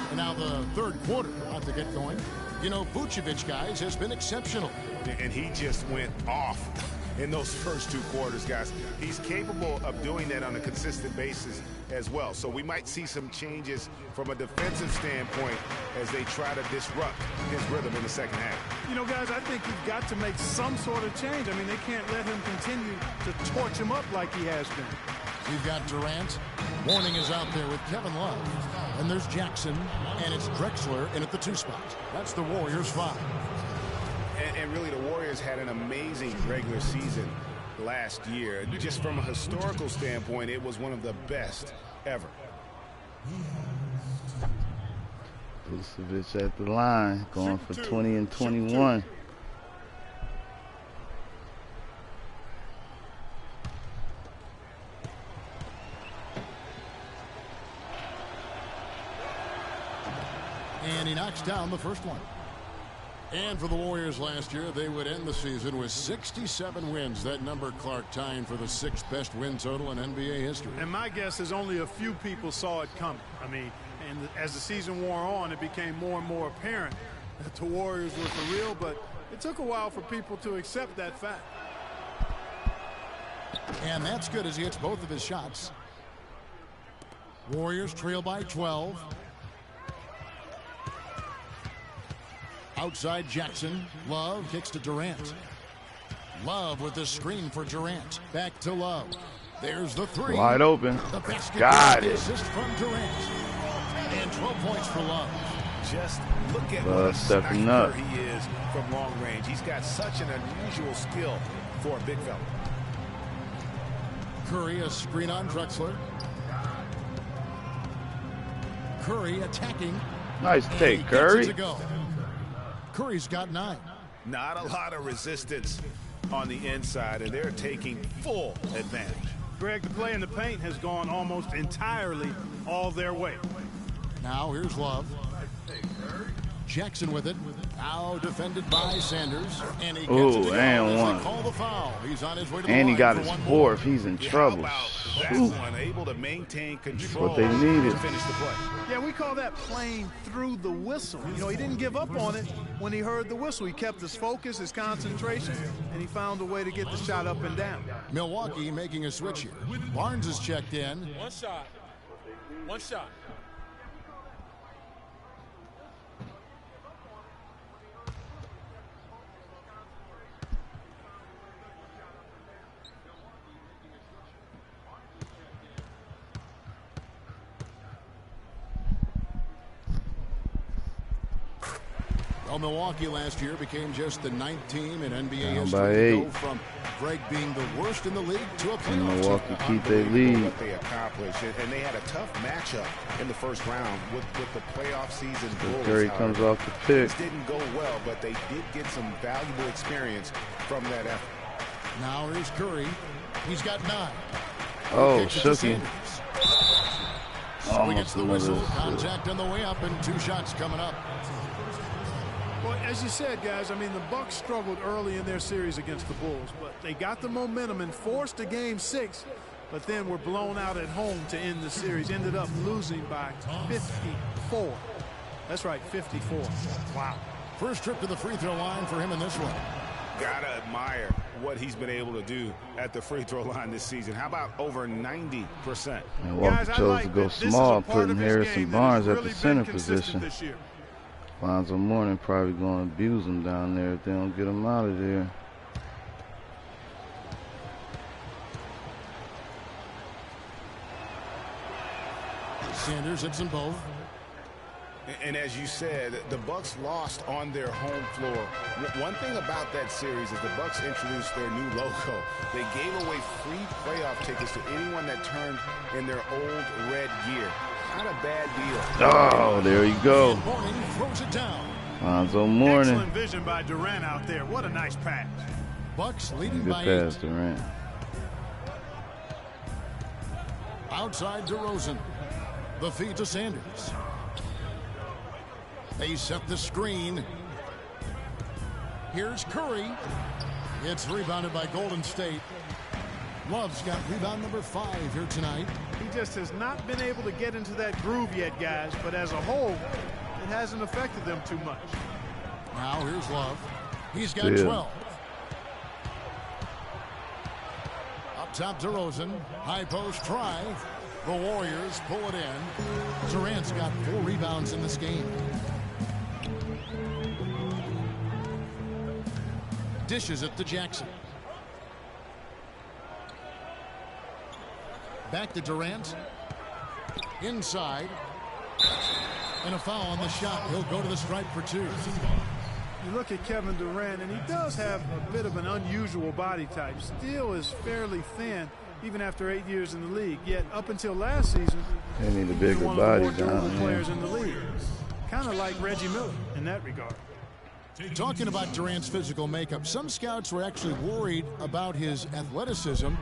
And now the third quarter about to get going. You know, Vucevic, guys, has been exceptional. And he just went off in those first 2 quarters, guys. He's capable of doing that on a consistent basis as well. So we might see some changes from a defensive standpoint as they try to disrupt his rhythm in the second half. You know, guys, I think you've got to make some sort of change. I mean, they can't let him continue to torch him up like he has been. We've got Durant. Warning is out there with Kevin Love. And there's Jackson, and it's Drexler in at the 2 spot. That's the Warriors 5. And really, the Warriors had an amazing regular season last year. Just from a historical standpoint, it was one of the best ever. Vucevic at the line, going for 20 and 21. And he knocks down the first one. And for the Warriors last year, they would end the season with 67 wins. That number, Clark, tying for the 6th best win total in NBA history. And my guess is only a few people saw it coming. I mean, and as the season wore on, it became more and more apparent that the Warriors were for real, but it took a while for people to accept that fact. And that's good as he hits both of his shots. Warriors trail by 12. Outside Jackson. Love kicks to Durant. Love with the screen for Durant. Back to Love. There's the 3. Wide open. The basket. Got it. Assist from Durant. And 12 points for Love. Just look at what a stepping sniper up. he is from long range. He's got such an unusual skill for a big fella. Curry, a screen on Drexler. Curry attacking. Nice And take, he gets Curry. it to go. Curry's got 9. Not a lot of resistance on the inside, and they're taking full advantage. Greg, the play in the paint has gone almost entirely all their way. Now here's Love. Jackson with it. Now defended by Sanders. And he gets it to go and as they one. call the foul. He's on his way to the And he line got for his one more. 4th. He's in How trouble. about that Shoot. one? Able to maintain That's control what they needed. to finish the play. Yeah, we call that playing through the whistle. You know, he didn't give up on it when he heard the whistle. He kept his focus, his concentration, and he found a way to get the shot up and down. Milwaukee making a switch here. Barnes is checked in. One shot. One shot. Well, Milwaukee last year became just the 9th team in NBA Down by history to 8. go from Greg being the worst in the league to a And playoff Milwaukee team. keep their lead. What they accomplished, and they had a tough matchup in the first round with the playoff season. Bulls, Curry however. comes off the pick. Things didn't go well, but they did get some valuable experience from that effort. Now here's Curry. He's got 9. Oh, Kicks it to shook him. Sanders. So he gets Almost the whistle. another assist. Contact on the way up and 2 shots coming up. Well, as you said, guys, I mean, the Bucks struggled early in their series against the Bulls, but they got the momentum and forced a game 6, but then were blown out at home to end the series. Ended up losing by 54. That's right, 54. Wow. First trip to the free throw line for him in this one. Gotta admire what he's been able to do at the free throw line this season. How about over 90%? Milwaukee chose to go small, putting Harrison Barnes at the center position. Lonzo Mourning probably going to abuse him down there if they don't get him out of there. Sanders hits them both. And as you said, the Bucks lost on their home floor. One thing about that series is the Bucks introduced their new logo. They gave away free playoff tickets to anyone that turned in their old red gear. Not a bad deal. Oh, there you go. Mourning throws it down. Lonzo Mourning. Excellent vision by Durant out there. What a nice pass. Bucks leading Good by pass, 8. Durant. Outside DeRozan. The feed to Sanders. They set the screen. Here's Curry. It's rebounded by Golden State. Love's got rebound number 5 here tonight. He just has not been able to get into that groove yet, guys. But as a whole, it hasn't affected them too much. Now here's Love. He's got 12. Up top, DeRozan. High post try. The Warriors pull it in. Durant's got 4 rebounds in this game. Dishes it to Jackson. Back to Durant. Inside. And a foul on the shot. He'll go to the stripe for 2. You look at Kevin Durant, and he does have a bit of an unusual body type. Still is fairly thin, even after 8 years in the league. Yet up until last season, They need a he was bigger one of the body more durable down players here. in the league. Kind of like Reggie Miller in that regard. Talking about Durant's physical makeup, some scouts were actually worried about his athleticism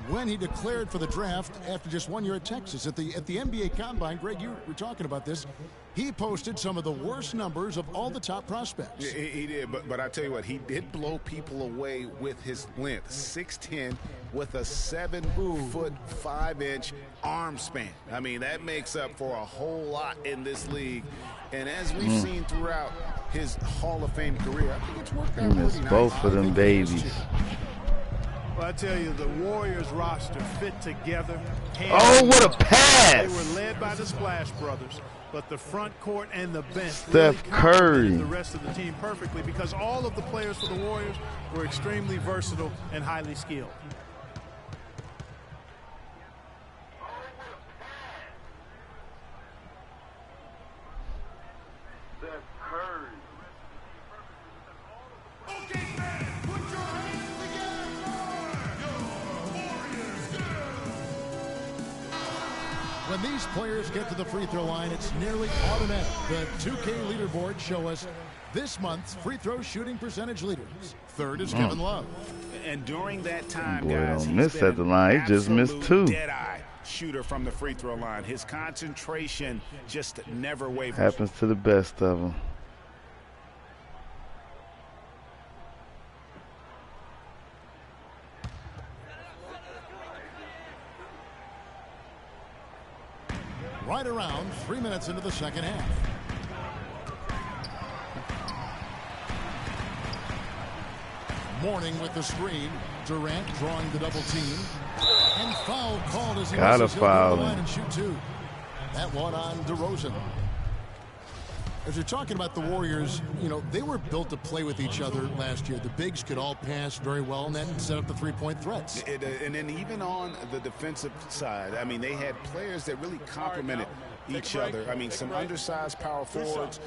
when he declared for the draft after just 1 year at Texas. At the NBA Combine, Greg, you were talking about this. He posted some of the worst numbers of all the top prospects. Yeah, he did, but I tell you what, he did blow people away with his length. 6'10", with a 7'5" arm span. I mean, that makes up for a whole lot in this league. And as we've seen throughout his Hall of Fame career, I think it's worked out He missed pretty both nice. of them babies. Well, I tell you, the Warriors roster fit together. Oh, what a pass! They were led by the Splash Brothers, but the front court and the bench Steph really Curry. complemented the rest of the team perfectly because all of the players for the Warriors were extremely versatile and highly skilled. When these players get to the free throw line, it's nearly automatic. The 2K leaderboards show us this month's free throw shooting percentage leaders. Third is Kevin Love. And during that time, Boy, guys, don't he's miss been at the line. He just missed absolute 2. dead-eye shooter from the free throw line. His concentration just never wavers. Happens to the best of them. Right around 3 minutes into the second half. Mourning with the screen. Durant drawing the double team. And foul called as he Gotta misses. He'll go to foul the him. line and shoot 2. That one on DeRozan. As you're talking about the Warriors, you know, they were built to play with each other last year. The bigs could all pass very well and then set up the three-point threats. And then even on the defensive side, I mean, they had players that really complemented each other. I mean, some undersized power forwards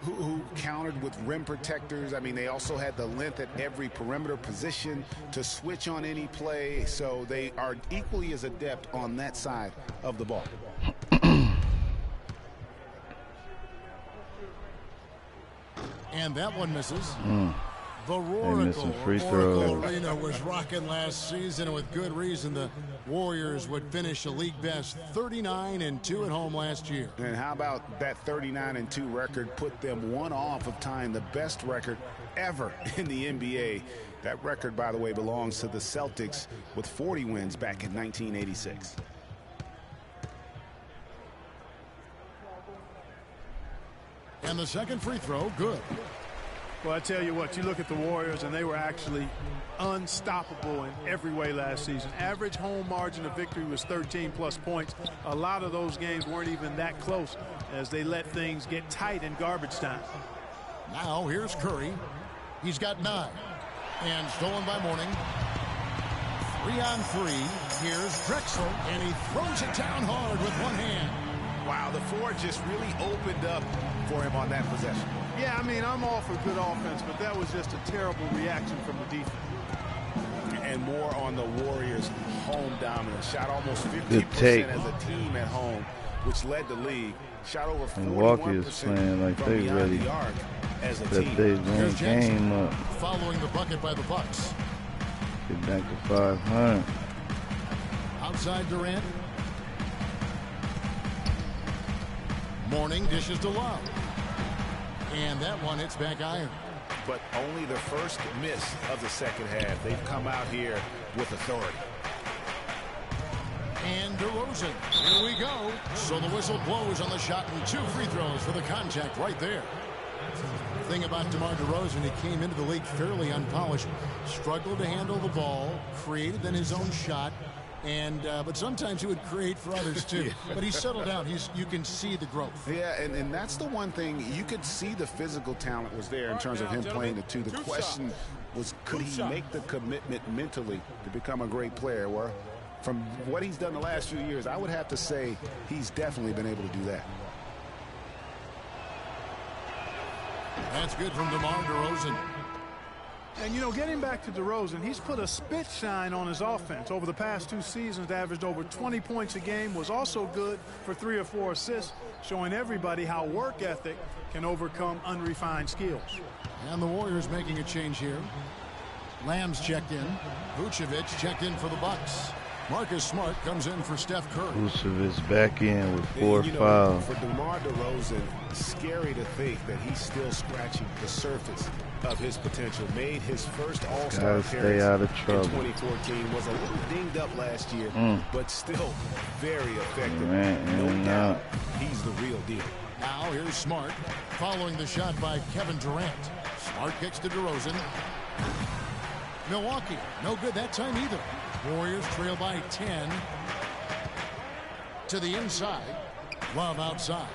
who countered with rim protectors. I mean, they also had the length at every perimeter position to switch on any play. So they are equally as adept on that side of the ball. And that one misses. The They missing free Oracle throws. Arena was rocking last season, and with good reason. The Warriors would finish a league best 39-2 at home last year. And how about that 39-2 record put them one off of tying the best record ever in the NBA. That record, by the way, belongs to the Celtics with 40 wins back in 1986. And the second free throw, good. Well, I tell you what, you look at the Warriors, and they were actually unstoppable in every way last season. Average home margin of victory was 13-plus points. A lot of those games weren't even that close as they let things get tight in garbage time. Now here's Curry. He's got 9. And stolen by Mourning. 3-on-3. Here's Drexler, and he throws it down hard with one hand. Wow, the floor just really opened up for him on that possession. Yeah, I mean, I'm all for good offense, but that was just a terrible reaction from the defense. And more on the Warriors' home dominance. Shot almost 50% as a team at home, which led the league. Shot over 41% Milwaukee is playing like they ready that they win game up. Following the bucket by the Bucks. Get back to 500. Outside Durant. Morning dishes to Love. And that one hits back iron. But only the first miss of the second half. They've come out here with authority. And DeRozan, here we go. So the whistle blows on the shot and 2 free throws for the contact right there. The thing about DeMar DeRozan, he came into the league fairly unpolished, struggled to handle the ball, created then his own shot, and but sometimes he would create for others too. But he settled down. You can see the growth. Yeah, and that's the one thing. You could see the physical talent was there in terms of him playing the two. The question was, could he make the commitment mentally to become a great player? Well, from what he's done the last few years, I would have to say he's definitely been able to do that. That's good from DeMar DeRozan. And, you know, getting back to DeRozan, he's put a spit shine on his offense. Over the past 2 seasons, averaged over 20 points a game, was also good for 3 or 4 assists, showing everybody how work ethic can overcome unrefined skills. And the Warriors making a change here. Lamb's checked in. Vucevic checked in for the Bucks. Marcus Smart comes in for Steph Curry. Vucevic back in with 4 fouls. For DeMar DeRozan, scary to think that he's still scratching the surface of his potential. Made his first All-Star appearance out of trouble. in 2014. Was a little dinged up last year, but still very effective. No doubt. He's the real deal. Now here's Smart following the shot by Kevin Durant. Smart kicks to DeRozan. Milwaukee, no good that time either. Warriors trail by 10. To the inside. Love outside.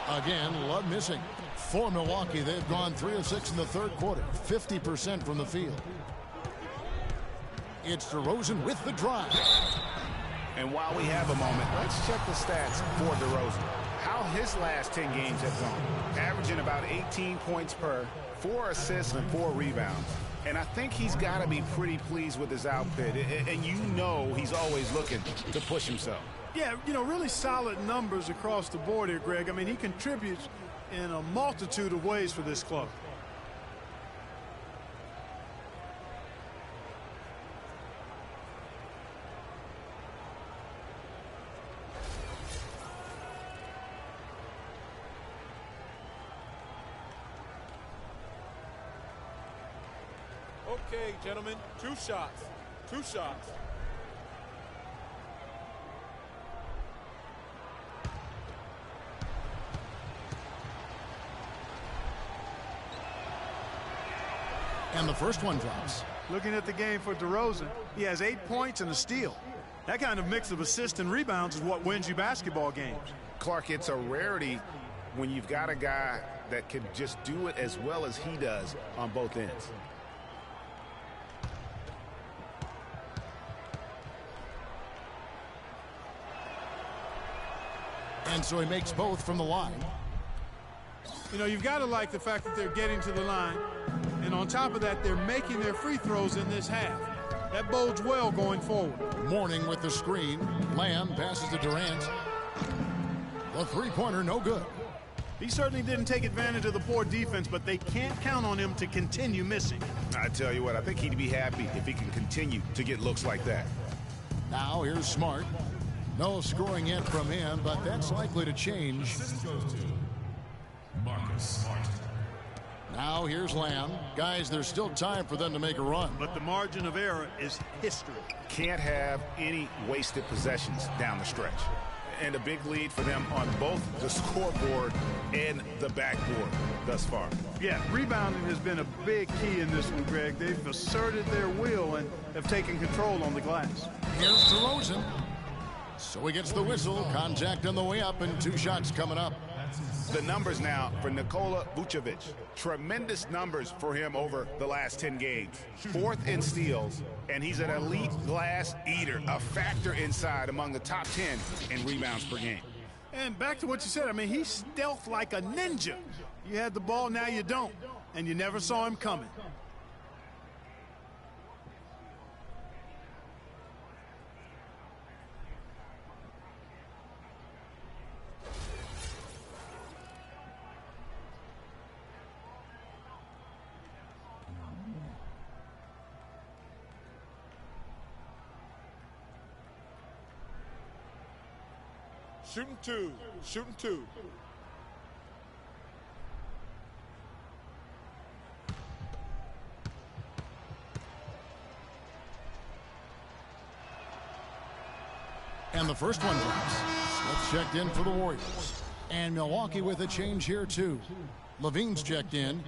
Again, Love missing. For Milwaukee, they've gone 3 of 6 in the third quarter. 50% from the field. It's DeRozan with the drive. And while we have a moment, let's check the stats for DeRozan. How his last 10 games have gone. Averaging about 18 points per, 4 assists and 4 rebounds. And I think he's got to be pretty pleased with his output. And you know he's always looking to push himself. Yeah, you know, really solid numbers across the board here, Greg. I mean, he contributes in a multitude of ways for this club. Okay, gentlemen, 2 shots. 2 shots. And the first one drops. Looking at the game for DeRozan, he has 8 points and a steal. That kind of mix of assists and rebounds is what wins you basketball games. Clark, it's a rarity when you've got a guy that can just do it as well as he does on both ends. And so he makes both from the line. You know, you've got to like the fact that they're getting to the line. And on top of that, they're making their free throws in this half. That bodes well going forward. Morning with the screen. Lamb passes to Durant. The three-pointer no good. He certainly didn't take advantage of the poor defense, but they can't count on him to continue missing. I tell you what, I think he'd be happy if he can continue to get looks like that. Now here's Smart. No scoring yet from him, but that's likely to change. Marcus Smart. Now here's Lamb. Guys, there's still time for them to make a run. But the margin of error is history. Can't have any wasted possessions down the stretch. And a big lead for them on both the scoreboard and the backboard thus far. Yeah, rebounding has been a big key in this one, Greg. They've asserted their will and have taken control on the glass. Here's DeRozan. So he gets the whistle. Contact on the way up and 2 shots coming up. The numbers now for Nikola Vucevic. tremendous numbers for him over the last 10 games. 4th in steals, and he's an elite glass eater, a factor inside among the top 10 in rebounds per game. And back to what you said, I mean, he's stealth like a ninja. You had the ball, now you don't, and you never saw him coming. Shooting two. Shooting two. And the first one drops. Smith checked in for the Warriors. And Milwaukee with a change here, too. Levine's checked in.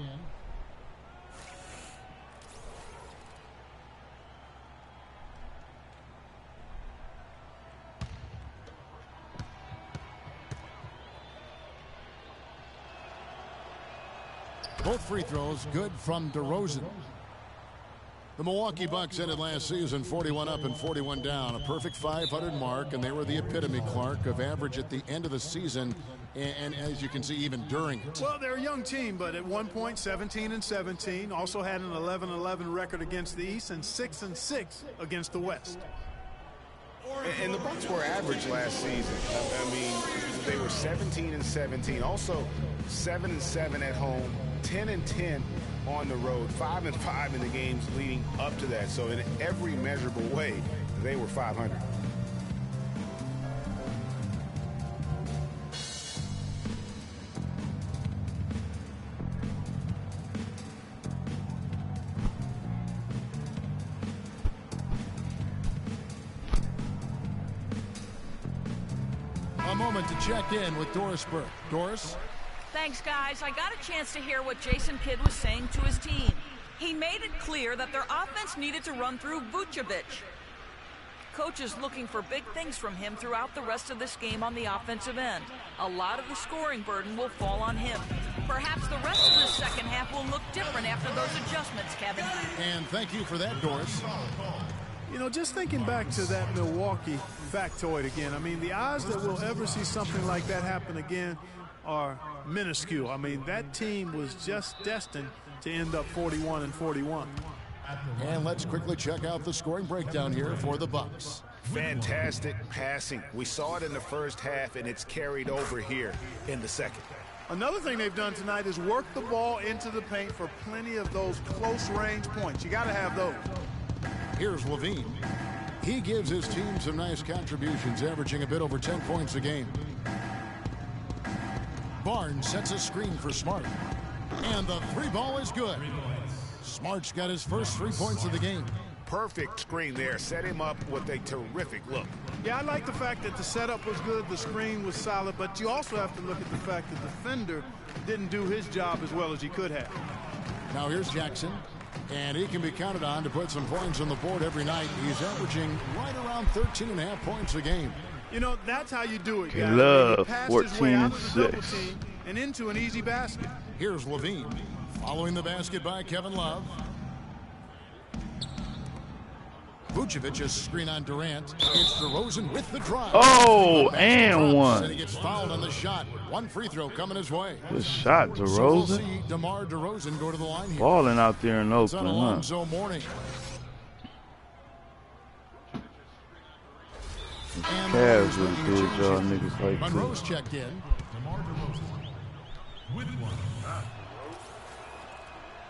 Both free throws good from DeRozan. The Milwaukee Bucks ended last season 41 up and 41 down, a perfect 500 mark, and they were the epitome, Clark, of average at the end of the season, and as you can see, even during it. Well, they're a young team, but at one point 17-17, also had an 11-11 record against the East and 6-6 against the West. And the Bucks were average last season. I mean, they were 17-17, also 7-7 at home, 10-10 on the road, 5-5 in the games leading up to that. So in every measurable way, they were 500. A moment to check in with Doris Burke. Doris? Thanks, guys. I got a chance to hear what Jason Kidd was saying to his team. He made it clear that their offense needed to run through Vucevic. Coach is looking for big things from him throughout the rest of this game on the offensive end. A lot of the scoring burden will fall on him. Perhaps the rest of the second half will look different after those adjustments, Kevin. And thank you for that, Doris. You know, just thinking back to that Milwaukee factoid again, I mean, the odds that we'll ever see something like that happen again are minuscule. I mean, that team was just destined to end up 41-41. And let's quickly check out the scoring breakdown here for the Bucks. Fantastic passing. We saw it in the first half, and it's carried over here in the second. Another thing they've done tonight is work the ball into the paint for plenty of those close-range points. You got to have those. Here's Levine. He gives his team some nice contributions, averaging a bit over 10 points a game. Barnes sets a screen for Smart. And the three ball is good. Smart's got his first 3 points of the game. Perfect screen there. Set him up with a terrific look. Yeah, I like the fact that the setup was good, the screen was solid, but you also have to look at the fact that the defender didn't do his job as well as he could have. Now here's Jackson. And he can be counted on to put some points on the board every night. He's averaging right around 13.5 points a game. You know, that's how you do it, guys. Love he passed his way out of the double 14-6. team and into an easy basket. Here's Levine. Following the basket by Kevin Love. Vucevic's screen on Durant. It's DeRozan with the drive. Oh, and one. And he gets fouled on the shot. One free throw coming his way. Good shot, So we'll DeRozan. see DeMar DeRozan go to the line here. Balling out there in It's on Oakland, huh? Alonzo Mourning. And Cavs would do it, y'all niggas like Monroe's this. checked in. DeMar DeRozan with one.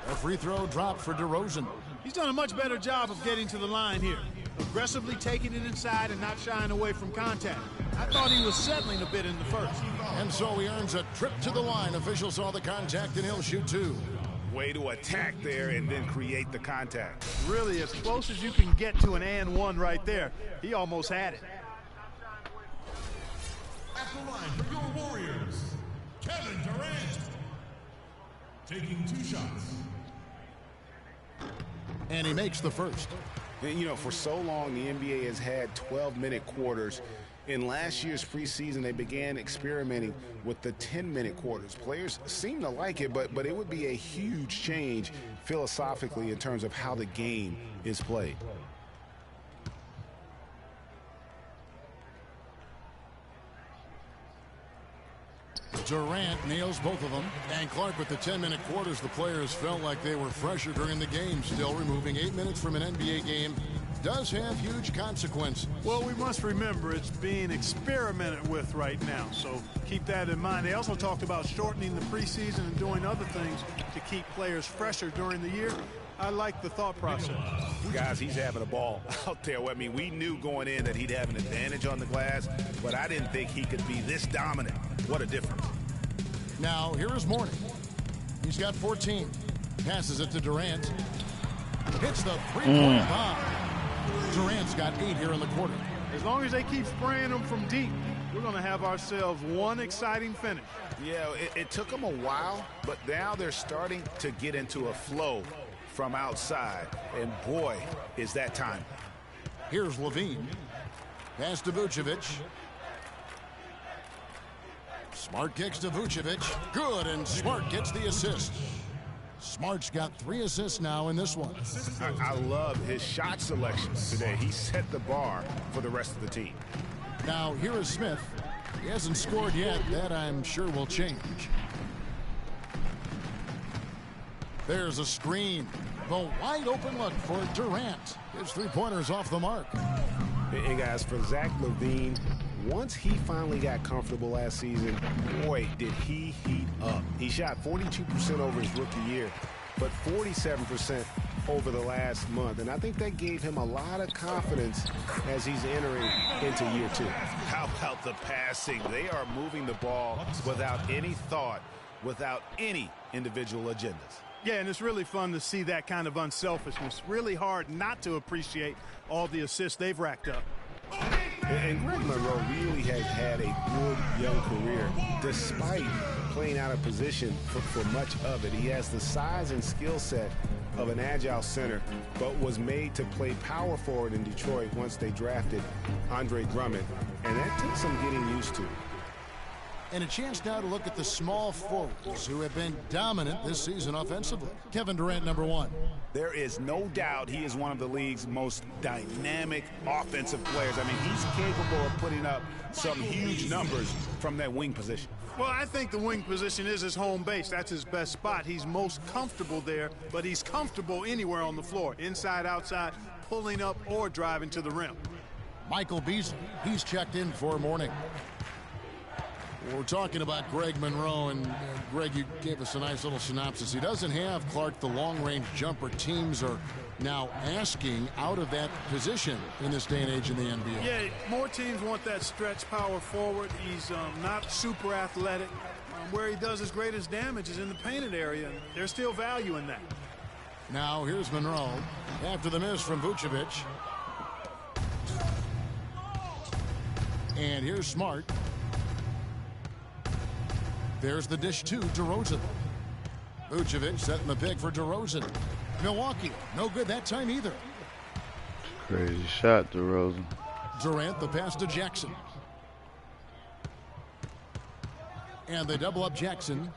A free throw dropped for DeRozan. He's done a much better job of getting to the line here. Aggressively taking it inside and not shying away from contact. I thought he was settling a bit in the first. And so he earns a trip to the line. Officials saw the contact and he'll shoot two. Way to attack there and then create the contact. Really as close as you can get to an and one right there. He almost had it. At the line for your Warriors, Kevin Durant. Taking 2 shots. And he makes the first. And, you know, for so long, the NBA has had 12-minute quarters. In last year's preseason, they began experimenting with the 10-minute quarters. Players seem to like it, but it would be a huge change philosophically in terms of how the game is played. Durant nails both of them. And Clark, with the 10-minute quarters, the players felt like they were fresher during the game. Still, removing 8 minutes from an NBA game does have huge consequences. Well, we must remember it's being experimented with right now, so keep that in mind. They also talked about shortening the preseason and doing other things to keep players fresher during the year. I like the thought process. Guys, he's having a ball out there. I mean, we knew going in that he'd have an advantage on the glass, but I didn't think he could be this dominant. What a difference. Now, here is Morning. He's got 14. Passes it to Durant. Hits the three-point bomb. Durant's got 8 here in the quarter. As long as they keep spraying them from deep, we're going to have ourselves one exciting finish. Yeah, it took them a while, but now they're starting to get into a flow from outside. And boy, is that time. Here's Levine. Pass to Vucevic. Smart kicks to Vucevic. Good, and Smart gets the assist. Smart's got 3 assists now in this one. I love his shot selections today. He set the bar for the rest of the team. Now, here is Smith. He hasn't scored yet. That, I'm sure, will change. There's a screen. The wide open look for Durant. His three-pointer's off the mark. And guys, for Zach LaVine, once he finally got comfortable last season, boy, did he heat up. He shot 42% over his rookie year, but 47% over the last month. And I think that gave him a lot of confidence as he's entering into year 2. How about the passing? They are moving the ball without any thought, without any individual agendas. Yeah, and it's really fun to see that kind of unselfishness. Really hard not to appreciate all the assists they've racked up. And Greg Monroe really has had a good young career despite playing out of position for much of it. He has the size and skill set of an agile center, but was made to play power forward in Detroit once they drafted Andre Drummond, and that took some getting used to. And a chance now to look at the small forwards who have been dominant this season offensively. Kevin Durant, number 1. There is no doubt he is one of the league's most dynamic offensive players. I mean, he's capable of putting up some huge numbers from that wing position. Well, I think the wing position is his home base. That's his best spot. He's most comfortable there, but he's comfortable anywhere on the floor, inside, outside, pulling up or driving to the rim. Michael Beasley, he's checked in for Morning. We're talking about Greg Monroe, and Greg, you gave us a nice little synopsis. He doesn't have, Clark, the long-range jumper teams are now asking out of that position in this day and age in the NBA. Yeah, more teams want that stretch power forward. He's not super athletic. Where he does his greatest damage is in the painted area, and there's still value in that. Now here's Monroe after the miss from Vucevic. And here's Smart. There's the dish to DeRozan. Vucevic setting the pick for DeRozan. Milwaukee, no good that time either. Crazy shot, DeRozan. Durant, the pass to Jackson. And they double up Jackson.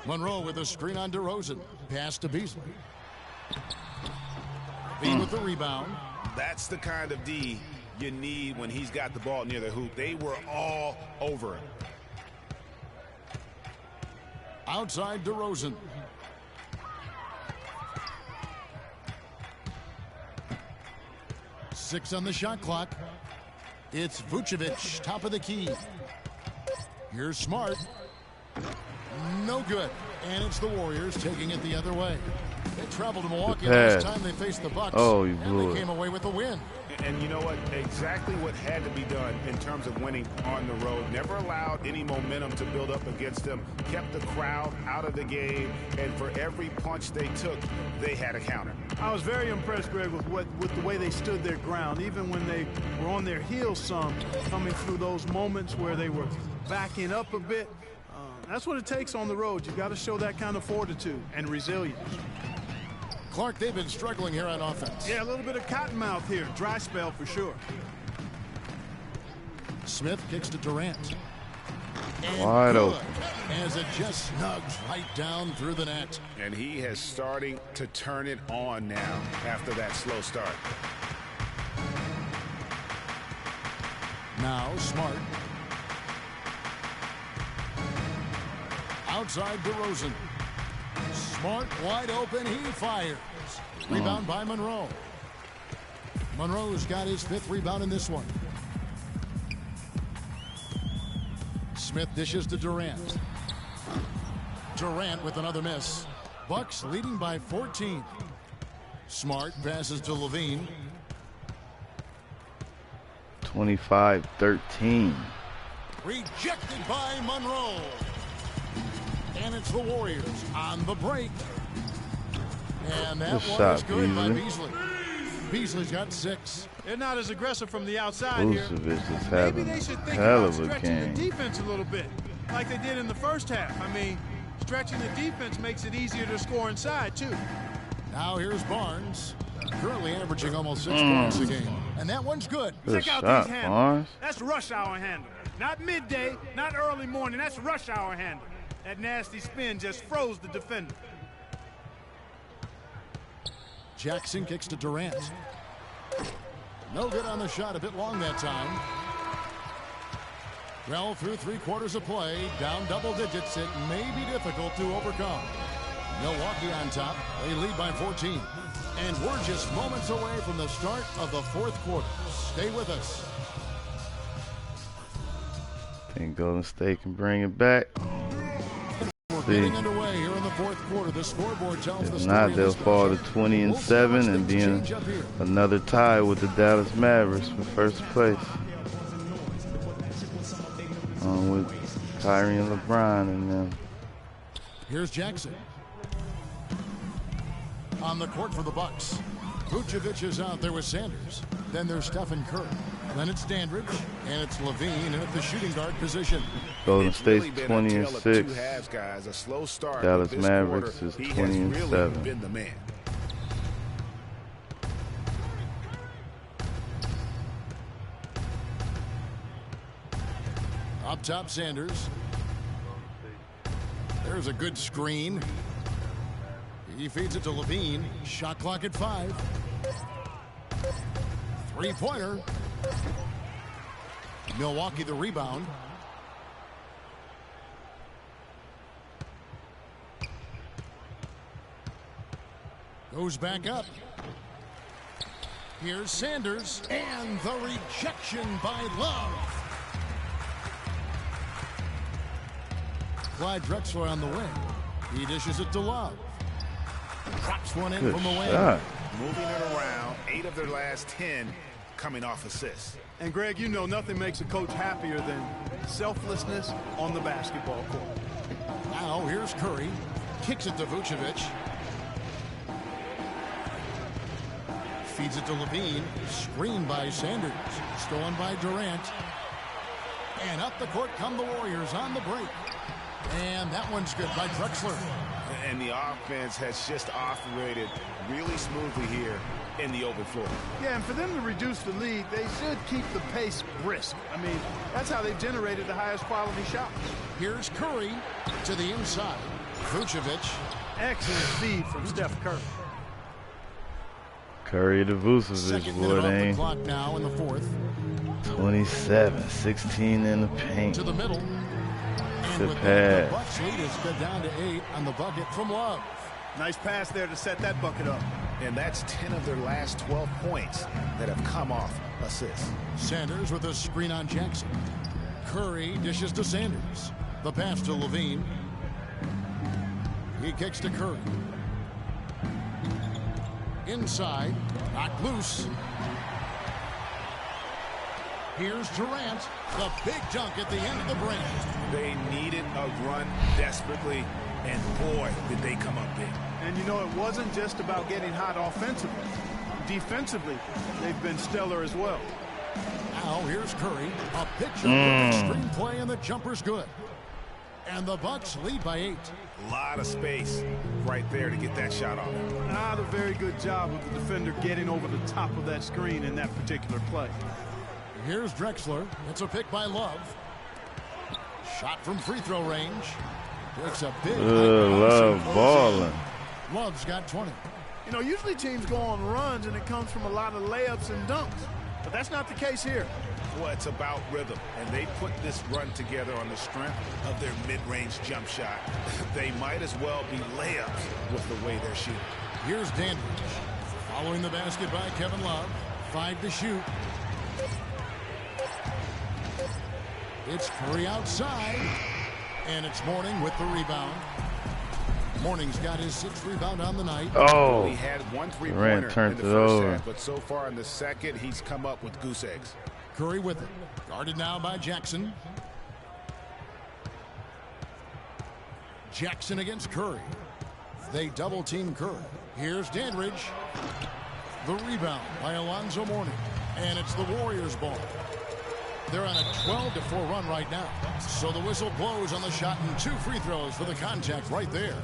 Monroe with a screen on DeRozan. Pass to Beasley. Bean with the rebound. That's the kind of D you need when he's got the ball near the hoop. They were all over him. Outside DeRozan. Six on the shot clock. It's Vucevic, top of the key. Here's Smart. No good. And it's the Warriors taking it the other way. They traveled to Milwaukee last time they faced the Bucks. Oh, you blew and they came away with a win. And you know what? Exactly what had to be done in terms of winning on the road. Never allowed any momentum to build up against them. Kept the crowd out of the game. And for every punch they took, they had a counter. I was very impressed, Greg, with the way they stood their ground. Even when they were on their heels some, coming through those moments where they were backing up a bit. That's what it takes on the road. You got to show that kind of fortitude and resilience. Clark, they've been struggling here on offense. Yeah, a little bit of cottonmouth here. Dry spell for sure. Smith kicks to Durant. And wide good, open. as it just snugs right down through the net. And he has starting to turn it on now after that slow start. Now Smart. Outside DeRozan. Smart wide open. He fires. Rebound by Monroe. Monroe's got his 5th rebound in this one. Smith dishes to Durant. Durant with another miss. Bucks leading by 14. Smart passes to Levine. 25-13. Rejected by Monroe. And it's the Warriors on the break. And that Good one shot, is good by Beasley. Beasley. Beasley's got 6. They're not as aggressive from the outside here. Vucevic is Maybe having they should a think hell about of a stretching game. the defense a little bit, like they did in the first half. I mean, stretching the defense makes it easier to score inside, too. Now here's Barnes. Currently averaging almost 6 points a game. And that one's good. Good Check out shot, these handles. Barnes. That's rush hour handle. Not midday, not early morning. That's rush hour handle. That nasty spin just froze the defender. Jackson kicks to Durant. No good on the shot. A bit long that time. Well, through 3/4 of play, down double digits, it may be difficult to overcome. Milwaukee on top. They lead by 14. And we're just moments away from the start of the 4th quarter. Stay with us. Think Golden State can bring it back. We're getting underway here in the 4th quarter. The scoreboard tells the If story not, of they'll this fall to matchup. 20-7 and be in Change up here. another tie with the Dallas Mavericks for first place. With Kyrie and LeBron and them. Here's Jackson. On the court for the Bucks. Vucevic is out there with Sanders. Then there's Stephen Curry. Then it's Dandridge. And it's Levine at the shooting guard position. Golden State's Really been a tale of 20-6. 2 halves, guys. A slow start. Dallas but this Mavericks quarter, is he has really 20-7. been the man. Up top, Sanders. There's a good screen. He feeds it to Levine. Shot clock at 5. 3-pointer. Milwaukee the rebound. Goes back up. Here's Sanders. And the rejection by Love. Clyde Drexler on the wing. He dishes it to Love. Drops one in Good from the wing. shot. Moving it around. 8 of their last 10 coming off assists. And, Greg, you know nothing makes a coach happier than selflessness on the basketball court. Now here's Curry. Kicks it to Vucevic. Feeds it to Levine. Screened by Sanders. Stolen by Durant. And up the court come the Warriors on the break. And that one's good by Drexler. And the offense has just operated really smoothly here in the open floor. Yeah, and for them to reduce the lead, they should keep the pace brisk. I mean, that's how they've generated the highest quality shots. Here's Curry to the inside. Vucevic. Excellent feed from Steph Curry. Curry to Vucevic, Second boy, minute off the they clock now in the 4th. 27-16 in the paint. To the middle. And Good with that, the pass. Bucks lead is cut down to 8 on the bucket from Love. Nice pass there to set that bucket up. And that's 10 of their last 12 points that have come off assists. Sanders with a screen on Jackson. Curry dishes to Sanders. The pass to Levine. He kicks to Curry. Inside. Knocked loose. Here's Durant. The big dunk at the end of the break. They needed a run desperately, and boy, did they come up big. And you know, it wasn't just about getting hot offensively. Defensively, they've been stellar as well. Now here's Curry. A picture of extreme play, and the jumper's good. And the Bucks lead by 8. A lot of space right there to get that shot off. Not a very good job of the defender getting over the top of that screen in that particular play. Here's Drexler. It's a pick by Love. Shot from free throw range. It's a big Love balling. Love's got 20. You know, usually teams go on runs and it comes from a lot of layups and dunks. But that's not the case here. Well, it's about rhythm, and they put this run together on the strength of their mid-range jump shot. They might as well be layups with the way they're shooting. Here's Dandridge. Following the basket by Kevin Love. 5 to shoot. It's Curry outside. And it's Mourning with the rebound. Mourning's got his 6th rebound on the night. Oh, he had 1 3-pointer Durant in turned the it first over. half, but so far in the second, he's come up with goose eggs. Curry with it. Guarded now by Jackson. Jackson against Curry. They double team Curry. Here's Dandridge. The rebound by Alonzo Mourning. And it's the Warriors' ball. They're on a 12-4 run right now. So the whistle blows on the shot and 2 free throws for the contact right there.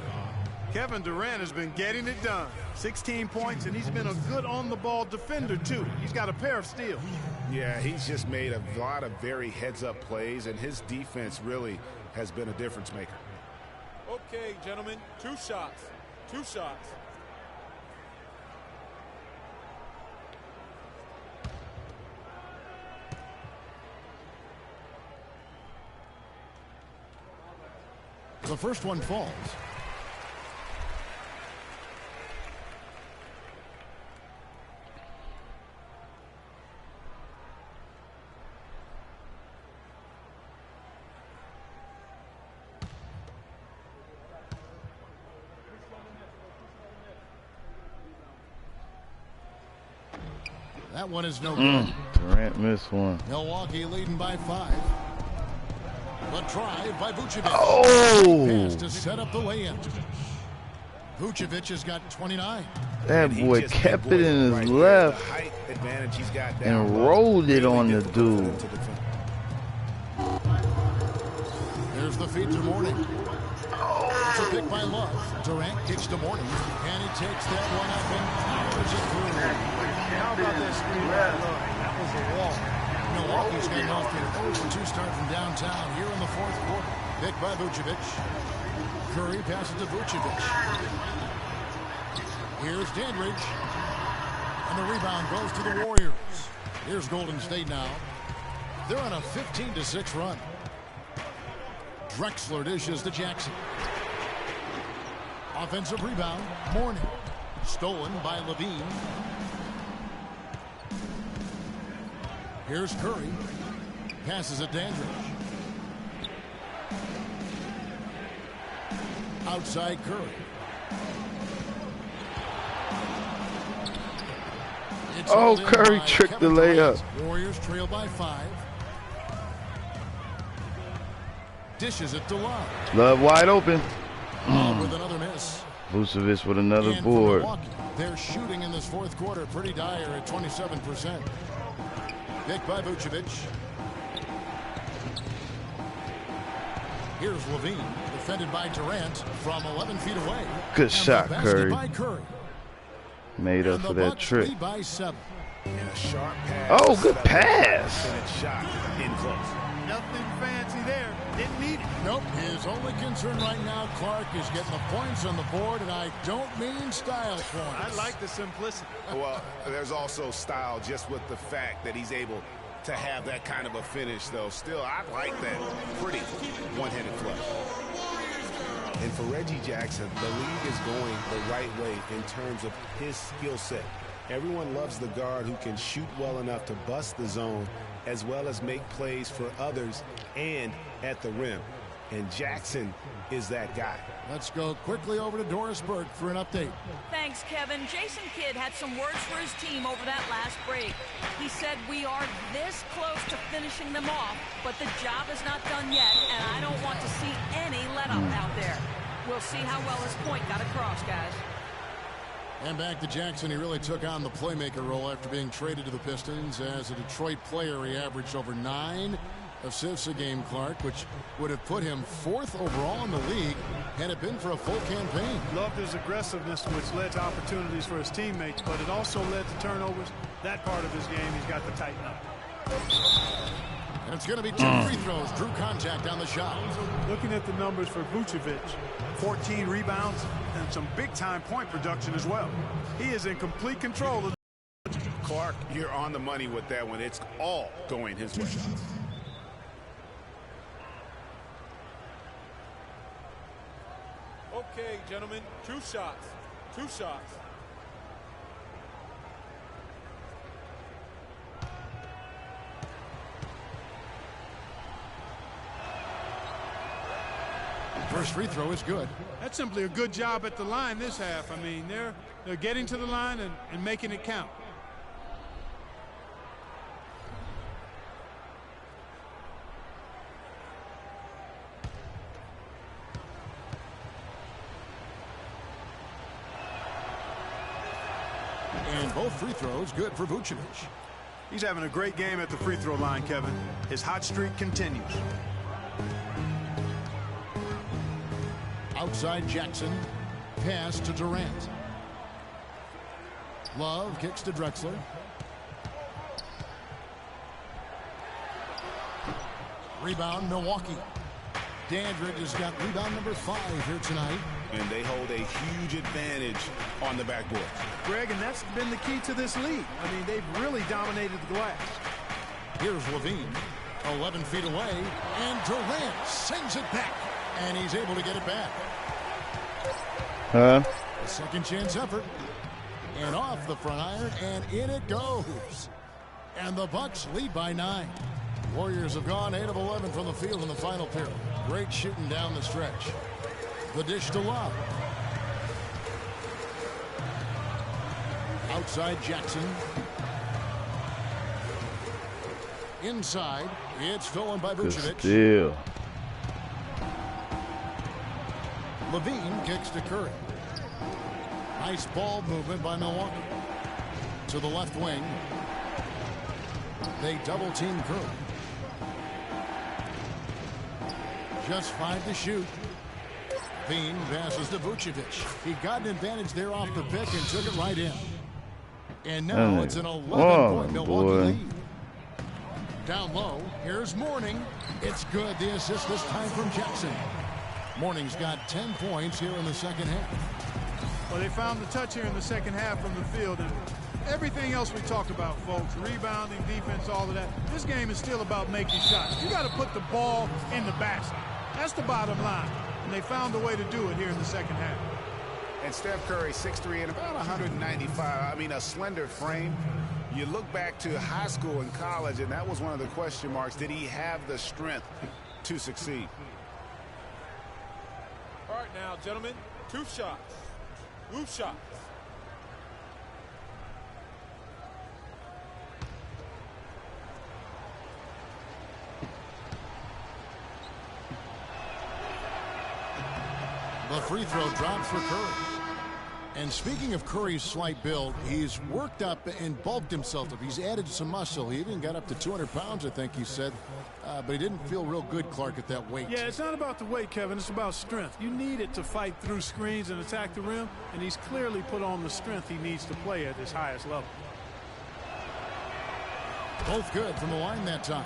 Kevin Durant has been getting it done. 16 points, and he's been a good on-the-ball defender, too. He's got a pair of steals. Yeah, he's just made a lot of very heads-up plays, and his defense really has been a difference maker. Okay, gentlemen, 2 shots. 2 shots. The first one falls. That one is no good. Durant missed one. Milwaukee leading by 5. The drive by Vucevic. Oh! Pass to set up the lay-in. Vucevic has got 29. That boy kept it in his left and rolled it on the dude. There's the feed to Mourning. It's a pick by Love. Durant kicks to Mourning, and he takes that one up and powers it through. How about that screen by Love? That was a wall. Milwaukee's getting off to 0-2 start from downtown here in the 4th quarter. Pick by Vucevic. Curry passes to Vucevic. Here's Dandridge. And the rebound goes to the Warriors. Here's Golden State now. They're on a 15-6 run. Drexler dishes to Jackson. Offensive rebound, Mourning. Stolen by Levine. Here's Curry. Passes it Dandridge. Outside Curry. Oh, Curry tricked the layup. Warriors trail by 5. Dishes it to Love. Love wide open. Love with another miss. Vucevic with another And board. They're shooting in this 4th quarter pretty dire at 27%. Pick by Vucevic. Here's Levine, defended by Durant from 11 feet away. Good And shot, the basket Curry. by Curry. Made up And for the that Bucks trick. lead by 7. And a sharp pass. Oh, good pass. And a shot in close. Nothing fancy there. Didn't need it. Nope. His only concern right now, Clark, is getting the points on the board, and I don't mean style points. I like the simplicity. Well, there's also style just with the fact that he's able to have that kind of a finish, though. Still, I like that pretty one-handed flush. And for Reggie Jackson, the league is going the right way in terms of his skill set. Everyone loves the guard who can shoot well enough to bust the zone as well as make plays for others and at the rim. And Jackson is that guy. Let's go quickly over to Doris Burke for an update. Thanks, Kevin. Jason Kidd had some words for his team over that last break. He said, "We are this close to finishing them off, but the job is not done yet, and I don't want to see any let-up out there." We'll see how well his point got across, guys. And back to Jackson. He really took on the playmaker role after being traded to the Pistons. As a Detroit player, he averaged over 9 assists a game, Clark, which would have put him 4th overall in the league had it been for a full campaign. Loved his aggressiveness, which led to opportunities for his teammates, but it also led to turnovers. That part of his game he's got to tighten up. And it's going to be 2 free throws. Drew contact on the shot. Looking at the numbers for Vucevic, 14 rebounds and some big-time point production as well. He is in complete control of. Clark, you're on the money with that one. It's all going his way. Okay, gentlemen, 2 shots. 2 shots. First free throw is good. That's simply a good job at the line this half. I mean, they're getting to the line and making it count. And both free throws good for Vucevic. He's having a great game at the free throw line, Kevin. His hot streak continues. Outside Jackson. Pass to Durant. Love kicks to Drexler. Rebound Milwaukee. Dandridge has got rebound number 5 here tonight. And they hold a huge advantage on the backboard. Greg, and that's been the key to this lead. I mean, they've really dominated the glass. Here's Levine. 11 feet away. And Durant sends it back. And he's able to get it back. A second chance effort. And off the front iron. And in it goes. And the Bucks lead by 9. Warriors have gone 8 of 11 from the field in the final period. Great shooting down the stretch. The dish to Love. Outside Jackson. Inside. It's stolen by Vucevic. Steal. Levine kicks to Curry. Nice ball movement by Milwaukee. To the left wing. They double team Curry. Just 5 to shoot. Bean passes to Vucevic. He got an advantage there off the pick and took it right in. And now it's an 11-point Milwaukee lead. Down low, here's Mourning. It's good. The assist this time from Jackson. Mourning's got 10 points here in the second half. Well, they found the touch here in the second half from the field. And everything else we talked about, folks, rebounding, defense, all of that, this game is still about making shots. You got to put the ball in the basket. That's the bottom line. And they found a way to do it here in the second half. And Steph Curry, 6'3" and about 195. I mean, a slender frame. You look back to high school and college, and that was one of the question marks. Did he have the strength to succeed? All right, now, gentlemen, 2 shots. 2 shots. The free throw drops for Curry. And speaking of Curry's slight build, he's worked up and bulked himself up. He's added some muscle. He even got up to 200 pounds, I think he said. But he didn't feel real good, Clark, at that weight. Yeah, it's not about the weight, Kevin. It's about strength. You need it to fight through screens and attack the rim, and he's clearly put on the strength he needs to play at his highest level. Both good from the line that time.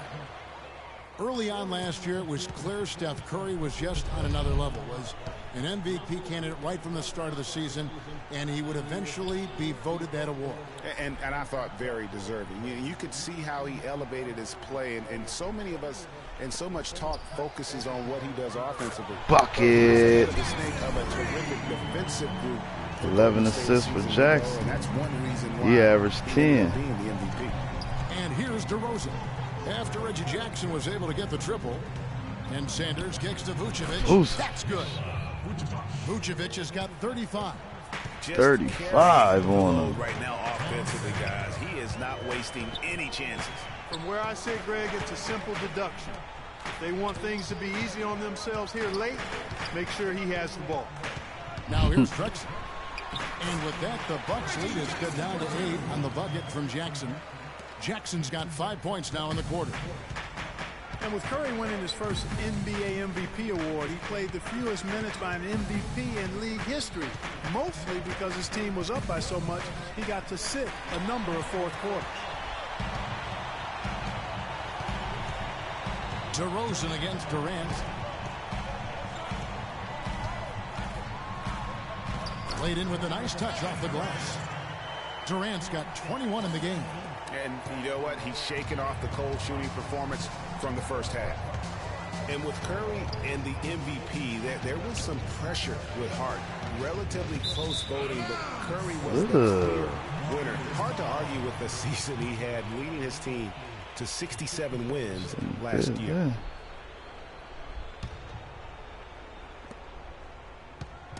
Early on last year, it was clear Steph Curry was just on another level. Was an MVP candidate right from the start of the season, and he would eventually be voted that award. And I thought very deserving. You could see how he elevated his play, and so many of us and so much talk focuses on what he does offensively. Bucket. The snake of a terrific defensive group. 11 assists for Jackson. And that's one reason why he averaged 10. Being the MVP. And here's DeRozan. After Reggie Jackson was able to get the triple, and Sanders kicks to Vucevic. Oof. That's good. Vucevic has got 35. 35 on him. Right now offensively, guys. He is not wasting any chances. From where I sit, Greg, it's a simple deduction. If they want things to be easy on themselves here late, make sure he has the ball. Now here's Drexler. And with that, the Bucks lead is cut down to 8 on the bucket from Jackson. Jackson's got 5 points now in the quarter. And with Curry winning his first NBA MVP award, he played the fewest minutes by an MVP in league history, mostly because his team was up by so much he got to sit a number of fourth quarters. DeRozan against Durant. Played in with a nice touch off the glass. Durant's got 21 in the game. And you know what? He's shaking off the cold shooting performance from the first half. And with Curry and the MVP, there was some pressure with Hart. Relatively close voting, but Curry was the clear winner. Hard to argue with the season he had, leading his team to 67 wins last year.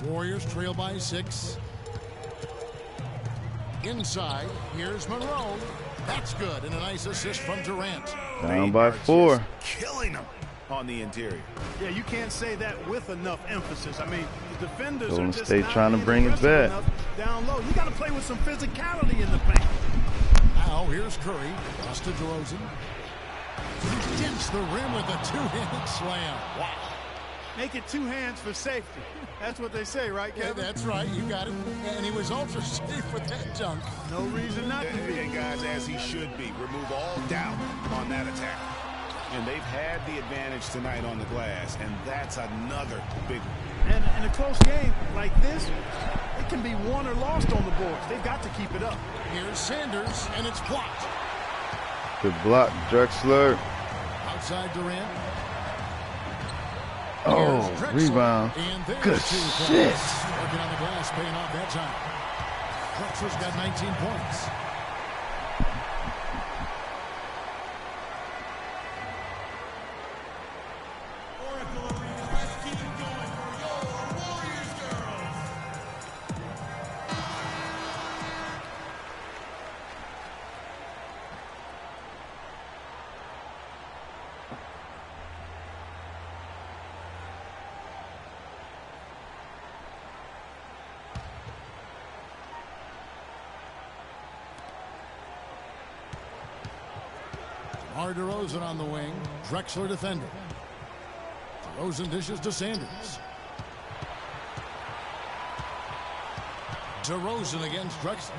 Warriors trail by 6. Inside, here's Monroe. That's good, and a nice assist from Durant. Down by 4. Killing them on the interior. Yeah, you can't say that with enough emphasis. I mean, the defenders Golden are just State not trying to bring it back. Down low, you got to play with some physicality in the paint. Now here's Curry. Pass to DeRozan. He dents the rim with a 2-handed slam. Wow. Make it 2 hands for safety. That's what they say, right, Kevin? Yeah, that's right. You got it. And he was ultra safe with that dunk. No reason not to be. And guys, as he should be. Remove all doubt on that attack. And they've had the advantage tonight on the glass, and that's another big one. And in a close game like this, it can be won or lost on the boards. They've got to keep it up. Here's Sanders, and it's blocked. Good block, Drexler. Outside Durant. Oh, rebound. Good shit. Working on the glass, paying off that time. Drexler's got 19 points. DeRozan on the wing. Drexler defender. DeRozan dishes to Sanders. DeRozan against Drexler.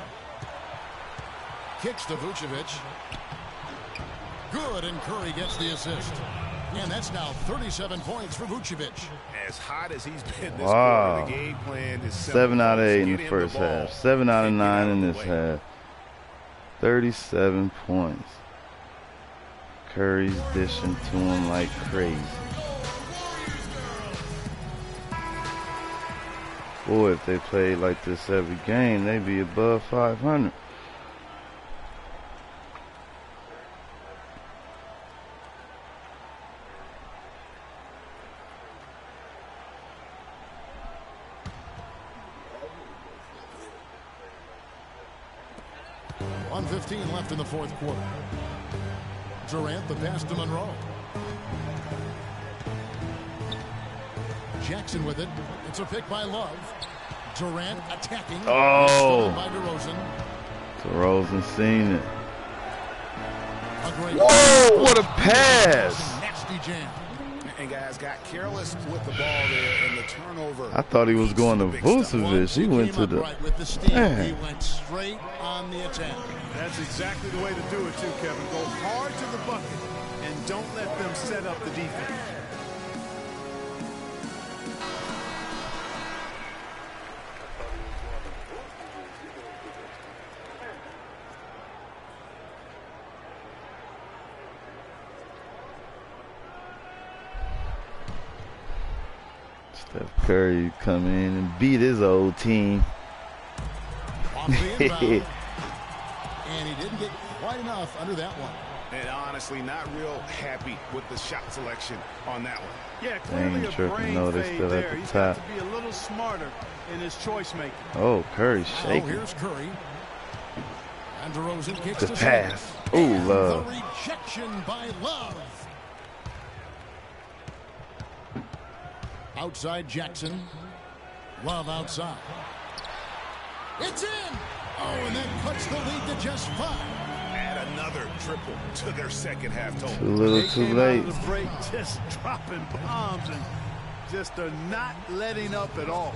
Kicks to Vucevic. Good, and Curry gets the assist. And that's now 37 points for Vucevic. As hot as he's been this quarter, the game plan is 7 out of 8 in the first half. 7 out of 9 in this half. 37 points. Curry's dishing to him like crazy. Boy, if they played like this every game, they'd be above 500. .115 left in the fourth quarter. Durant, the pass to Monroe. Jackson with it. It's a pick by Love. Durant attacking. Oh. By DeRozan. DeRozan seen it. Whoa, what a pass. Nasty jam. And guys got careless with the ball there, and the turnover. I thought he was going to Vucevic. He went to the. Right with the steal. He went straight on the attack. That's exactly the way to do it, too, Kevin. Go hard to the bucket and don't let them set up the defense. Steph Curry come in and beat his old team. And he didn't get quite enough under that one. And honestly, not real happy with the shot selection on that one. Yeah, clearly a brain fade there. He's got to be a little smarter in his choice making. Oh, Curry shaking. Oh, here's Curry. And DeRozan kicks the to pass. Oh, Love. The rejection by Love. Outside Jackson. Love outside. It's in. Oh, and that cuts the lead to just 5. Add another triple to their second half total. Too little, too late. The break just dropping bombs and just are not letting up at all.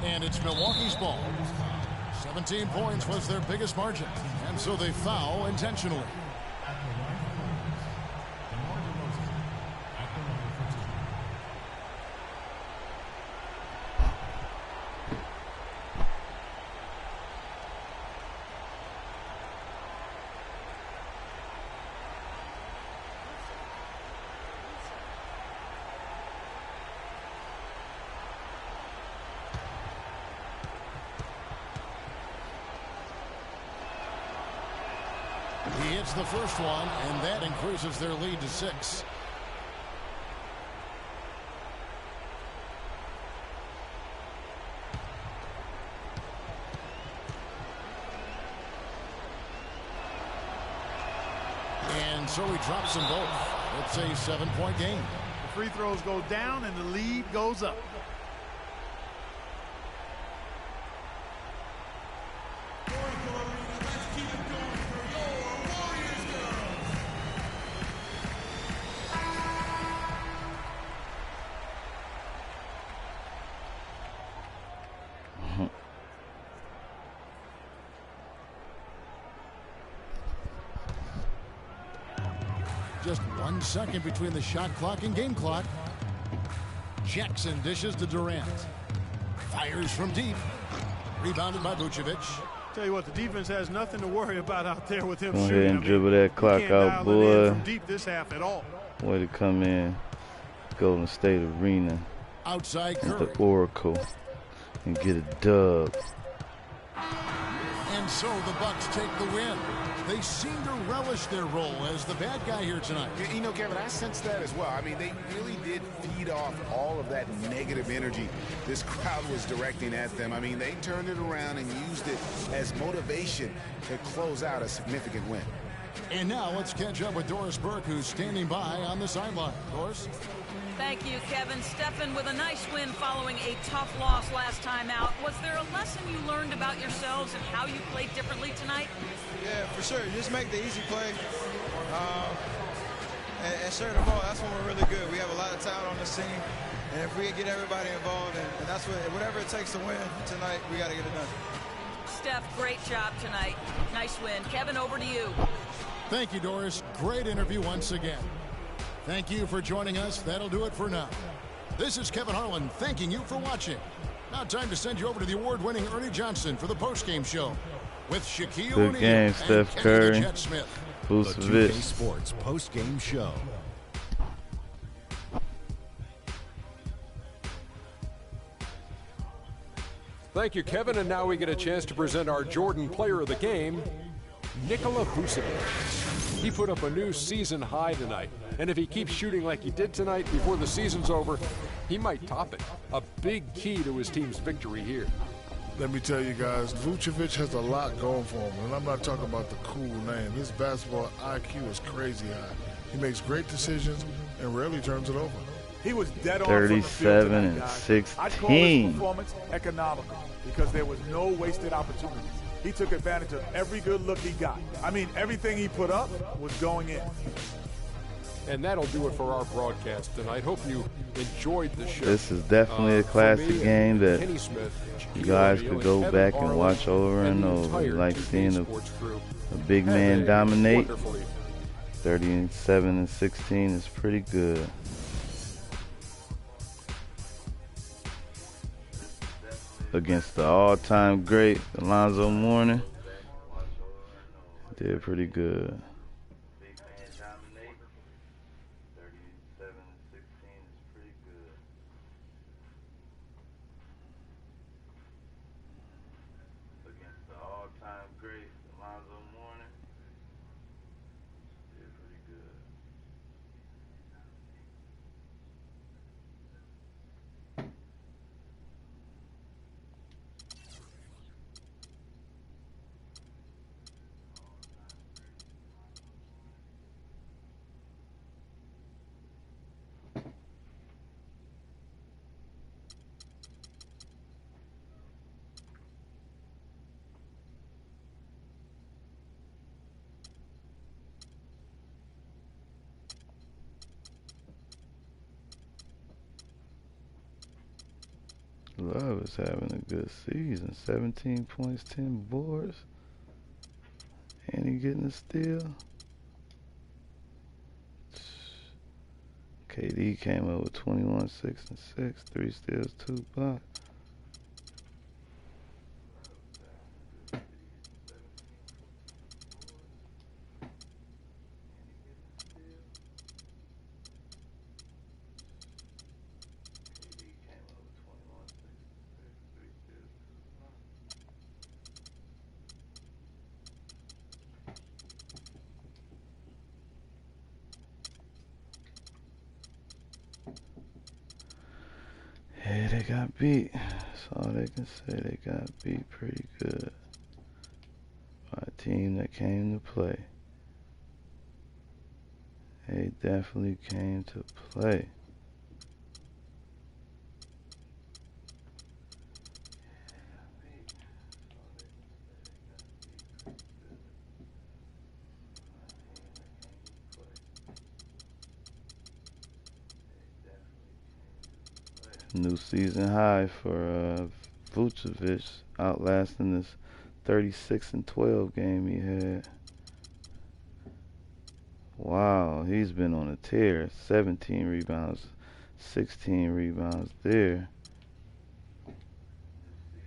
And it's Milwaukee's ball. 17 points was their biggest margin, and so they foul intentionally. He hits the first one, and that increases their lead to 6. And so he drops them both. It's a 7-point game. The free throws go down, and the lead goes up. Just 1 second between the shot clock and game clock. Jackson dishes to Durant. Fires from deep. Rebounded by Vucevic. Tell you what, the defense has nothing to worry about out there with him Go shooting. ahead and dribble that clock out, boy. From deep this half at all. Way to come in, Golden State Arena, Outside at Curry. the Oracle, and get a dub. And so the Bucks take the win. They seem to relish their role as the bad guy here tonight. You know, Kevin, I sense that as well. I mean, they really did feed off all of that negative energy this crowd was directing at them. I mean, they turned it around and used it as motivation to close out a significant win. And now let's catch up with Doris Burke, who's standing by on the sideline. Doris? Thank you, Kevin. Stephen, with a nice win following a tough loss last time out, was there a lesson you learned about yourselves and how you played differently tonight? Yeah, for sure. Just make the easy play and share the ball. That's when we're really good. We have a lot of talent on this team, and if we get everybody involved, and that's whatever it takes to win tonight, we got to get it done. Steph, great job tonight. Nice win. Kevin, over to you. Thank you, Doris. Great interview once again. Thank you for joining us. That'll do it for now. This is Kevin Harlan thanking you for watching. Now time to send you over to the award-winning Ernie Johnson for the postgame show with Shaquille O'Neal Good game, Steph Curry. The 2K Vucevic. Sports postgame show. Thank you, Kevin. And now we get a chance to present our Jordan Player of the Game, Nikola Vucevic. He put up a new season high tonight, and if he keeps shooting like he did tonight before the season's over, he might top it. A big key to his team's victory here. Let me tell you guys, Vucevic has a lot going for him, and I'm not talking about the cool name. His basketball IQ is crazy high. He makes great decisions and rarely turns it over. He was dead on 37 tonight, and guys. 16. I'd call his performance economical because there was no wasted opportunities. He took advantage of every good look he got. I mean, everything he put up was going in. And that'll do it for our broadcast tonight. Hope you enjoyed the show. This is definitely a classic game that Kenny Smith, you guys O'Neal, could go Kevin back and Harlan, watch over and the over. entire Like 2K seeing Sports crew a big had man a dominate. wonderful evening. 37 and 16 is pretty good. Against the all-time great Alonzo Mourning, did pretty good. is having a good season. 17 points, 10 boards. And he getting a steal. KD came up with 21, 6, and 6. 3 steals, 2 blocks. Hey, they got beat. That's all they can say. They got beat pretty good by a team that came to play. They definitely came to play. New season high for Vucevic, outlasting this 36-12 game he had. Wow, he's been on a tear. 17 rebounds, 16 rebounds there,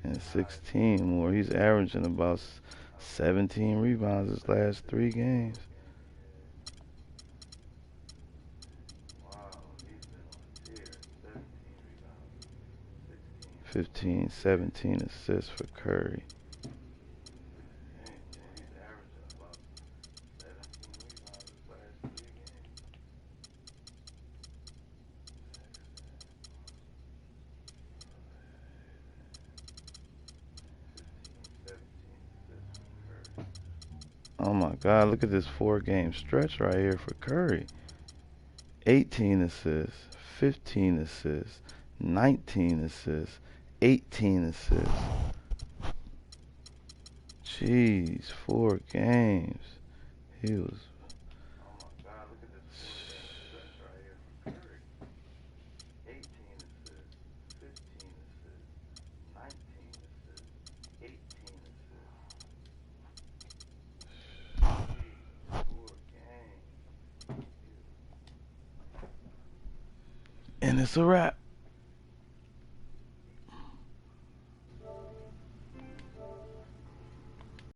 and 16 more. He's averaging about 17 rebounds his last 3 games. 15, 17 assists for Curry. Oh my God, look at this 4-game stretch right here for Curry. 18 assists, 15 assists, 19 assists, 18 assists. Jeez, 4 games. He was... And it's a wrap.